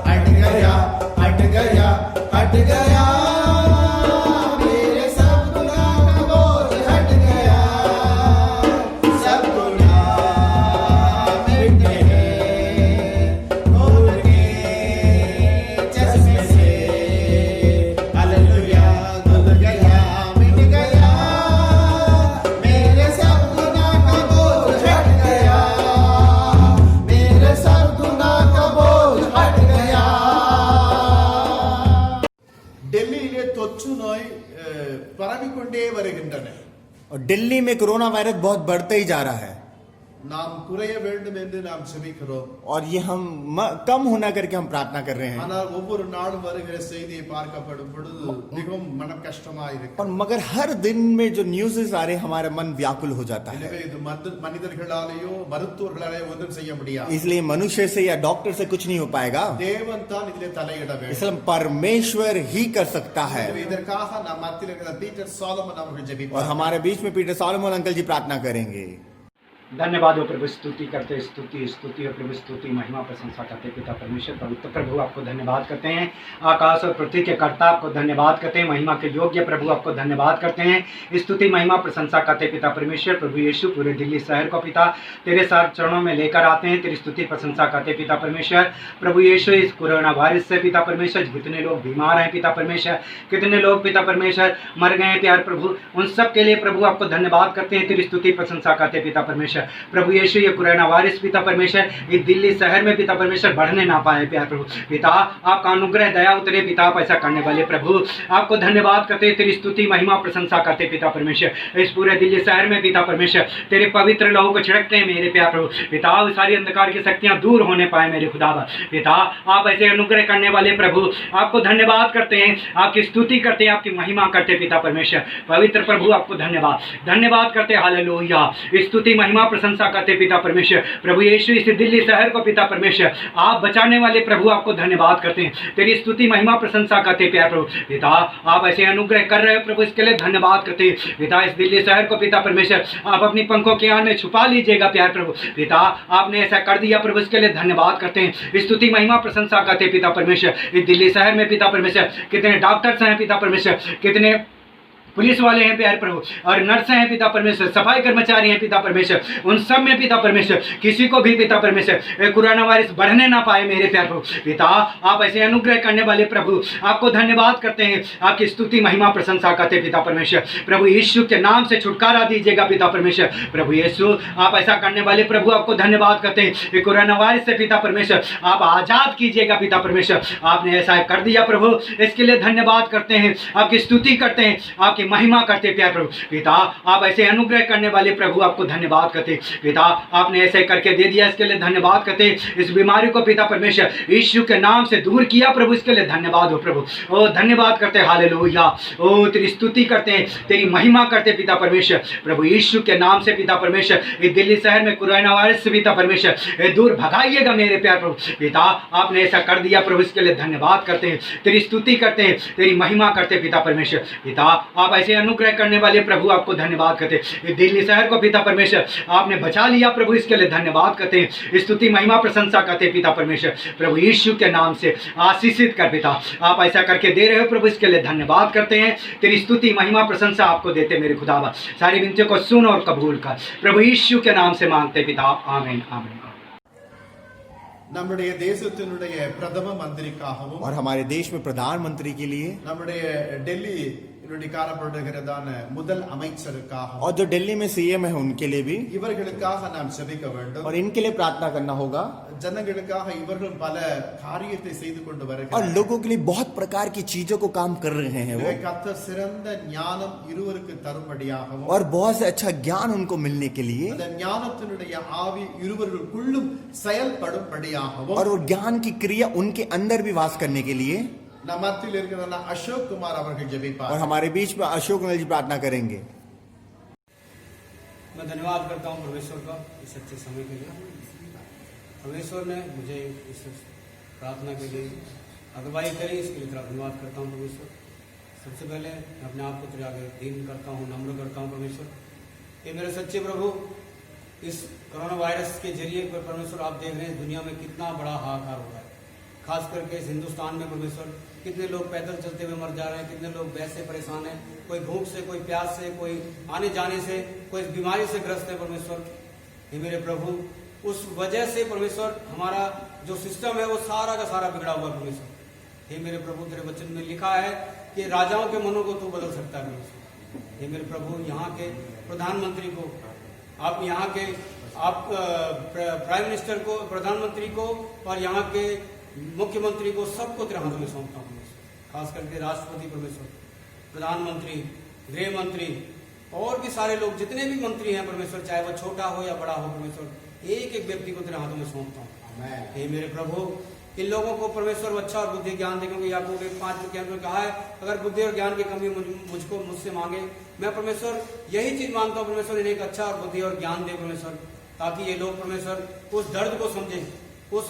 हट गया हट गया हट गया मेरे सपना का बोझ, हट गया सब गुनाह मिट गए खोल के चश्मे से, हालेलुया खुल गया मिट गया मेरे सब गुनाह का बोझ, हट गया मेरे सब गुनाह का बोझ, हट गया। டெல்லியிலே தொற்று நோய் பரவிக்கொண்டே வருகின்றன. और दिल्ली में कोरोना वायरस बहुत बढ़ते ही जा रहा है। நாம் குறைய வேண்டும் என்று நாம் செபிக்கிறோம். और ये हम कम होना करके हम प्रार्थना कर रहे हैं. ஆனால் ஒவ்வொரு நாளும் வருகிற செய்தியை பார்க்கப்படும் பொழுது மிகவும் மனம் கஷ்டமாயிருக்கு. और मगर हर दिन में जो न्यूज़ आ रहे हमारा मन व्याकुल हो जाता है. எனவே இது மனிதர்களாலேயோ மருத்துவர்களாலேயோ ஒன்றும் செய்ய முடியாது. इसलिए मनुष्य से या डॉक्टर से कुछ नहीं हो पाएगा. தேவன் தான் இதிலே தலையிட வேண்டும். इसलिए परमेश्वर ही कर सकता है. இதற்காக நாம் மத்தியில் இருக்கிற பீட்டர் சாலமன் அவர்கள் ஜெபிப்பார். और हमारे बीच में पीटर सॉलोमन अंकल जी प्रार्थना करेंगे. धन्यवाद हो प्रभु, स्तुति करते स्तुति और प्रभु स्तुति महिमा प्रशंसा करते पिता परमेश्वर पवित्र प्रभु आपको धन्यवाद करते हैं। आकाश और पृथ्वी के कर्ता आपको धन्यवाद करते हैं। महिमा के योग्य प्रभु आपको धन्यवाद करते हैं। स्तुति महिमा प्रशंसा करते पिता परमेश्वर प्रभु यीशु पूरे दिल्ली शहर को पिता तेरे साथ चरणों में लेकर आते हैं। तेरी स्तुति प्रशंसा करते पिता परमेश्वर प्रभु यीशु इस कोरोना वायरस से पिता परमेश्वर कितने लोग बीमार हैं पिता परमेश्वर, कितने लोग पिता परमेश्वर मर गए हैं प्यार प्रभु, उन सब के लिए प्रभु आपको धन्यवाद करते हैं। तेरी स्तुति प्रशंसा करते पिता परमेश्वर प्रभु यीशु ये कोरोना वायरस पिता परमेश्वर ये दिल्ली शहर में पिता परमेश्वर बढ़ने ना पाए प्यार प्रभु पिता आपका अनुग्रह दया उतरे पिता आप ऐसा करने वाले प्रभु आपको धन्यवाद करते तेरी स्तुति महिमा प्रशंसा करते पिता परमेश्वर। इस पूरे दिल्ली शहर में पिता परमेश्वर तेरे पवित्र लहू को छिड़कते हैं मेरे प्यार प्रभु पिता सारी अंधकार की शक्तियां दूर होने पाए मेरे खुदा पिता आप ऐसे अनुग्रह करने वाले प्रभु आपको धन्यवाद करते हैं, आपकी स्तुति करते हैं, आपकी महिमा करते पिता परमेश्वर पवित्र प्रभु आपको धन्यवाद करते हालेलुया। स्तुति महिमा प्रशंसा करते पिता परमेश्वर प्रभु यीशु इस दिल्ली शहर को पिता परमेश्वर आप बचाने वाले प्रभु आपको धन्यवाद करते हैं। तेरी स्तुति महिमा प्रशंसा करते प्यार प्रभु पिता आप ऐसे अनुग्रह कर रहे हो प्रभु इसके लिए धन्यवाद करते हैं पिता। इस दिल्ली शहर को पिता परमेश्वर आप अपनी पंखों के आड़ में छुपा लीजिएगा प्यार प्रभु पिता आपने ऐसा कर दिया प्रभु इसके लिए धन्यवाद करते हैं। स्तुति महिमा प्रशंसा करते पिता परमेश्वर इस दिल्ली शहर में पिता परमेश्वर कितने डॉक्टर्स हैं पिता परमेश्वर, कितने पुलिस वाले हैं प्यार प्रभु और नर्स हैं पिता परमेश्वर, सफाई कर्मचारी हैं पिता परमेश्वर, उन सब में पिता परमेश्वर किसी को भी पिता परमेश्वर कोरोना वायरस बढ़ने ना पाए मेरे प्यार प्रभु पिता आप ऐसे अनुग्रह करने वाले प्रभु आपको धन्यवाद करते हैं। आपकी स्तुति महिमा प्रशंसा करते पिता परमेश्वर प्रभु यीशु के नाम से छुटकारा दीजिएगा पिता परमेश्वर प्रभु यीशु आप ऐसा करने वाले प्रभु आपको धन्यवाद करते हैं। कोरोना वायरस से पिता परमेश्वर आप आजाद कीजिएगा पिता परमेश्वर, आपने ऐसा कर दिया प्रभु इसके लिए धन्यवाद करते हैं, आपकी स्तुति करते हैं, आपकी महिमा करते प्यार प्रभु पिता आप ऐसे अनुग्रह करने वाले प्रभु आपको धन्यवाद करते पिता आपने ऐसे करके दे दिया इसके लिए धन्यवाद करते। इस बीमारी को पिता परमेश्वर यीशु के नाम से दूर किया प्रभु इसके लिए धन्यवाद हो प्रभु ओ धन्यवाद करते हालेलुया। ओ तेरी स्तुति करते हैं, तेरी महिमा करते पिता परमेश्वर प्रभु यीशु के नाम से पिता परमेश्वर इस दिल्ली शहर में कोरोना वायरस से पिता परमेश्वर दूर भगाइएगा मेरे प्यार प्रभु पिता आपने ऐसा कर दिया प्रभु इसके लिए धन्यवाद करते हैं, तेरी स्तुति करते हैं, तेरी महिमा करते पिता परमेश्वर पिता आप ऐसे अनुग्रह करने वाले प्रभु आपको धन्यवाद करते हैं। दिल्ली शहर को पिता परमेश्वर आपने बचा लिया प्रभु इसके लिए धन्यवाद करते हैं। स्तुति महिमा प्रशंसा करते पिता परमेश्वर प्रभु यीशु के नाम से आशीषित कर पिता आप ऐसा करके दे रहे हो प्रभु इसके लिए धन्यवाद करते हैं। तेरी स्तुति महिमा प्रशंसा आपको देते मेरे खुदावा, सारी विनतियों को सुन और कबूल कर प्रभु यीशु के नाम से मांगते पिता आमीन आमीन। நம்முடைய தேசத்தினுடைய பிரதம மந்திரிக்காகவும் और हमारे देश में प्रधानमंत्री के लिए நம்முடைய டெல்லி காணப்படுகிறதான முதல் அமைச்சருக்காக और जो दिल्ली में सीएम है उनके लिए भी இவர்களுக்காக நாம் ஜெபிக்க வேண்டும் और इनके लिए प्रार्थना करना होगा। ஜனங்களுக்காக இவர்கள் பல காரியத்தை செய்து கொண்டு और வருகிறார்கள் लोगों के लिए बहुत प्रकार की चीजों को काम कर रहे हैं वो, கர்த்தர் சிறந்த ஞானம் இருவருக்கு தரும்படியாகவும் और बहुत से अच्छा ज्ञान उनको मिलने के लिए அந்த ஞானத்தினுடைய ஆவி இருவருக்குள்ளும் செயல்படும்படியாகவும் और वो ज्ञान की क्रिया उनके अंदर भी वास करने के लिए நம் மத்தியில் இருக்கிற அசோக் குமார் அவர்கள் ஜெபிப்பார்। और हमारे बीच में अशोक जी प्रार्थना करेंगे। मैं धन्यवाद करता हूँ परमेश्वर का इस अच्छे समय के लिए। परमेश्वर ने मुझे इस प्रार्थना के लिए अगुवाई करी, इसके लिए धन्यवाद करता हूँ परमेश्वर। सबसे पहले मैं अपने आप को तेरे आगे दीन करता हूँ, नम्र करता हूँ परमेश्वर। ये मेरे सच्चे प्रभु इस कोरोना वायरस के जरिए पर परमेश्वर आप देख रहे हैं दुनिया में कितना बड़ा हाहाकार हो रहा है, खास करके इस हिंदुस्तान में परमेश्वर कितने लोग पैदल चलते हुए मर जा रहे हैं, कितने लोग वैसे परेशान हैं, कोई भूख से, कोई प्यास से, कोई आने जाने से, कोई इस बीमारी से ग्रस्त है परमेश्वर। हे मेरे प्रभु उस वजह से परमेश्वर हमारा जो सिस्टम है वो सारा का सारा बिगड़ा हुआ परमेश्वर। हे मेरे प्रभु तेरे वचन में लिखा है कि राजाओं के मनों को तू बदल सकता है परमेश्वर। हे मेरे प्रभु यहाँ के प्रधानमंत्री को आप, यहाँ के आप प्राइम मिनिस्टर को, प्रधानमंत्री को और यहाँ के मुख्यमंत्री को सबको तेरे हाथों में सौंपता हूँ परमेश्वर। खास करके राष्ट्रपति परमेश्वर, प्रधानमंत्री, गृह मंत्री और भी सारे लोग जितने भी मंत्री हैं परमेश्वर, चाहे वो छोटा हो या बड़ा हो परमेश्वर, एक एक व्यक्ति को तेरे हाथों में सौंपता हूँ। हे मेरे प्रभु, इन लोगों को परमेश्वर अच्छा और बुद्धि ज्ञान दे, क्योंकि याकूब 5 में कहा है अगर बुद्धि और ज्ञान की कमी मुझसे मांगे, मैं परमेश्वर यही चीज मांगता हूँ परमेश्वर, इन्हें एक अच्छा और बुद्धि और ज्ञान दे परमेश्वर, ताकि ये लोग परमेश्वर उस दर्द को समझे, उस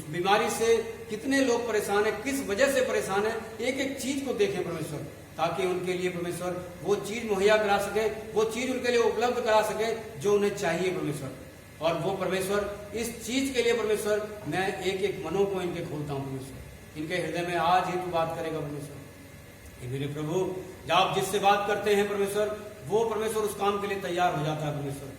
बीमारी से कितने लोग परेशान है, किस वजह से परेशान है, एक एक चीज को देखें परमेश्वर, ताकि उनके लिए परमेश्वर वो चीज मुहैया करा सके, वो चीज उनके लिए उपलब्ध करा सके जो उन्हें चाहिए परमेश्वर। और वो परमेश्वर इस चीज के लिए परमेश्वर मैं एक एक मनों को इनके खोलता हूँ परमेश्वर, इनके हृदय में आज ही तू बात करेगा परमेश्वर। मेरे प्रभु, जब आप जिससे बात करते हैं परमेश्वर, वो परमेश्वर उस काम के लिए तैयार हो जाता है परमेश्वर।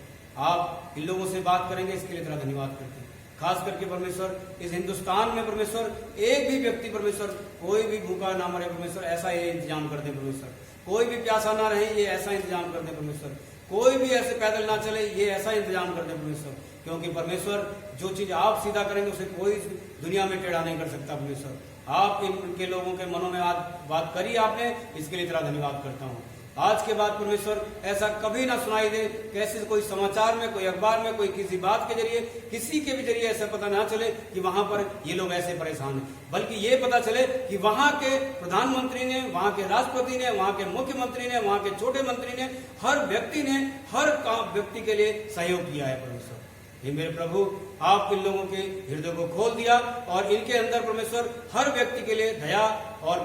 आप इन लोगों से बात करेंगे, इसके लिए तेरा धन्यवाद करते हैं। खास करके परमेश्वर इस हिंदुस्तान में परमेश्वर एक भी व्यक्ति परमेश्वर कोई भी भूखा ना मरे परमेश्वर, ऐसा ये इंतजाम कर दे परमेश्वर। कोई भी प्यासा ना रहे, ये ऐसा इंतजाम कर दे परमेश्वर। कोई भी ऐसे पैदल ना चले, ये ऐसा इंतजाम कर दे परमेश्वर। क्योंकि परमेश्वर जो चीज आप सीधा करेंगे उसे कोई दुनिया में टेढ़ा नहीं कर सकता परमेश्वर। आप इनके लोगों के मनों में आज बात करी आपने, इसके लिए तेरा धन्यवाद करता हूँ। आज के बाद परमेश्वर ऐसा कभी ना सुनाई दे, कैसे कोई समाचार में, कोई अखबार में, कोई किसी बात के जरिए, किसी के भी जरिए ऐसा पता ना चले कि वहां पर ये लोग ऐसे परेशान हैं, बल्कि ये पता चले कि वहां के प्रधानमंत्री ने, वहां के राष्ट्रपति ने, वहां के मुख्यमंत्री ने, वहां के छोटे मंत्री ने, हर व्यक्ति ने हर व्यक्ति के लिए सहयोग किया है परमेश्वर। हे मेरे प्रभु, आप इन लोगों के हृदय को खोल दिया और इनके अंदर परमेश्वर हर व्यक्ति के लिए दया और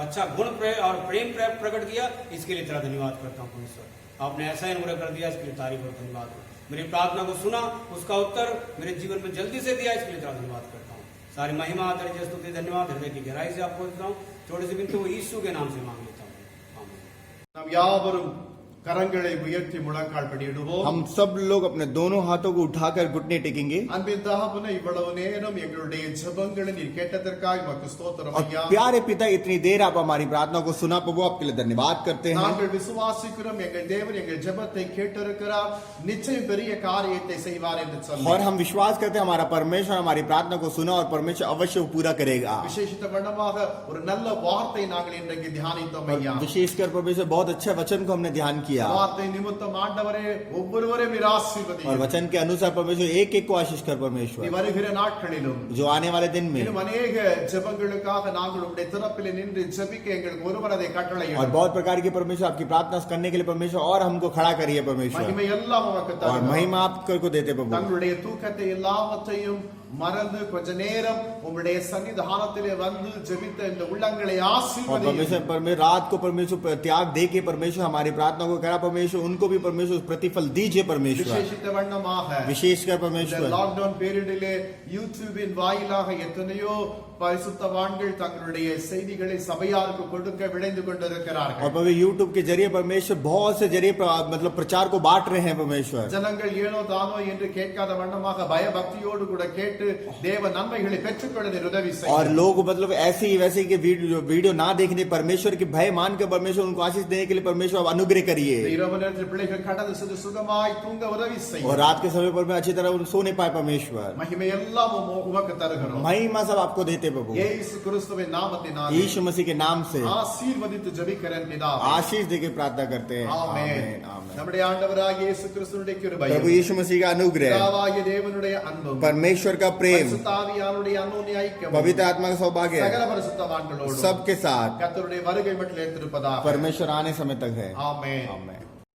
अच्छा गुण और प्रेम प्रकट किया, इसके लिए तेरा धन्यवाद करता हूँ परमेश्वर। आपने ऐसा ही अनुग्रह कर दिया, इसके लिए तारीफ और धन्यवाद हो। मेरी प्रार्थना को सुना, उसका उत्तर मेरे जीवन में जल्दी से दिया, इसके लिए तेरा धन्यवाद करता हूँ। सारी महिमा, आदर, स्तुति, धन्यवाद हृदय की गहराई से आपको देता हूँ। थोड़ी सी बिनती वो यीशु के नाम से मांग लेता हूँ, आमीन। நாம் யாவரும் கரங்களை உயர்த்தி முழங்கால் படியிடுவோம். हम सब लोग अपने दोनों हाथों को उठाकर घुटने टेकेंगे। அன்பின் தகப்பனே, இவ்வளவு நேரம் எங்களுடைய ஜெபங்களை நீர் கேட்டதற்காக உமக்கு ஸ்தோத்திரம் ஐயா. प्यारे पिता, इतनी देर आप हमारी प्रार्थना को सुना प्रभु, आपके लिए धन्यवाद करते हैं। நாங்கள் விசுவாசிக்கிறோம், எங்கள் தேவன் எங்கள் ஜெபத்தை கேட்டிருக்கிறார், நிச்சயம் பெரிய காரியத்தை செய்வார் என்று சொன்னார். और हम विश्वास करते हैं हमारा परमेश्वर हमारी प्रार्थना को सुना और परमेश्वर अवश्य वो पूरा करेगा। விசேஷித்த வண்ணமாக ஒரு நல்ல வார்த்தை நாங்கள் இன்றைக்கு தியானித்தோம் ஐயா. विशेषकर परमेश्वर बहुत अच्छा वचन को हमने ध्यान किया வார்த்தை நிமித்தம் ஆண்டவரே ஒவ்வொருவரையும் நீர் ஆசீர்வதியும். और वचन के अनुसार परमेश्वर एक एक को आशीष कर परमेश्वर। நீ வருகிற நாட்களிலும் जो आने वाले दिन में இன்னும் अनेक ஜெபங்களுக்காக நாங்கள் உம்முடைய திறப்பிலே நின்று ஜெபிக்க எங்களுக்கு ஒருவர் அதை கட்டளையிடும். और बहुत प्रकार की परमेश्वर आपकी प्रार्थना करने के लिए परमेश्वर और हमको खड़ा करिए परमेश्वर। மகிமை எல்லாம் உமக்கு और தருகிறோம். महिमा आपको देते प्रभु। தங்களுடைய தூக்கத்தை எல்லாவற்றையும் மறந்து கொஞ்ச நேரம் உம்முடைய சன்னிதானத்திலே வந்து ஜெபித்த இந்த உள்ளங்களை और ஆசீர்வதியும். परमेश्वर रात को परमेश्वर त्याग दे के परमेश्वर हमारी प्रार्थना को करा परमेश्वर, उनको भी परमेश्वर प्रतिफल दीजिए परमेश्वर। விசேஷித்த வண்ணமாக विशेषकर இந்த परमेश्वर லாக்டவுன் பீரியடிலே யூடியூபின் வாயிலாக எத்தனையோ பரிசுத்தவான்கள் தங்களுடைய செய்திகளை சபையாருக்கு கொடுக்க விளைந்து கொண்டிருக்கிறார்கள். और परमेश्वर यूट्यूब के जरिए परमेश्वर बहुत से जरिए मतलब प्रचार को बांट रहे हैं परमेश्वर। ஜனங்கள் ஏனோ தானோ என்று கேட்காத வண்ணமாக பயபக்தியோடு கூட கேட்டு தேவ நன்மைகளை பெற்றுக்கொள்ள உதவி செய்யும். और लोग मतलब ऐसे ही वैसे के वीडियो ना देखने परमेश्वर के भय मान कर परमेश्वर उनको आशीष देने के लिए परमेश्वर अनुग्रह करिए। இரவு நேரத்தில் பிள்ளைகள் கடந்து சென்று சுகமாய் தூங்க உதவி செய்யும். और रात के समय पर मैं अच्छी तरह सो नहीं पाए परमेश्वर। மகிமை எல்லாம் உமக்கு தருகிறோம். महिमा सब आपको देते प्रभु, இயேசு கிறிஸ்துவின் நாமத்தினாலே यीशु मसीह के नाम से ஆசீர்வதித்து ஜெபிக்கிறேன் பிதாவே. आशीष देके प्रार्थना करते हैं, ஆமென். आमेन। நம்முடைய ஆண்டவராகிய இயேசு கிறிஸ்துவினுடைய கிருபையும் प्रभु यीशु मसीह का अनुग्रह, பிதாவாகிய தேவனுடைய அன்பும் परमेश्वर का प्रेम, பரிசுத்த ஆவியானவருடைய அன்யோன்ய ஐக்கியமும் पवित्र आत्मा का सौभाग्य சகல பரிசுத்தவான்களோடு सबके साथ கர்த்தருடைய வருகை மட்டும் ஏற்றிருப்பதாக परमेश्वर आने समय तक है, ஆமென். आमेन।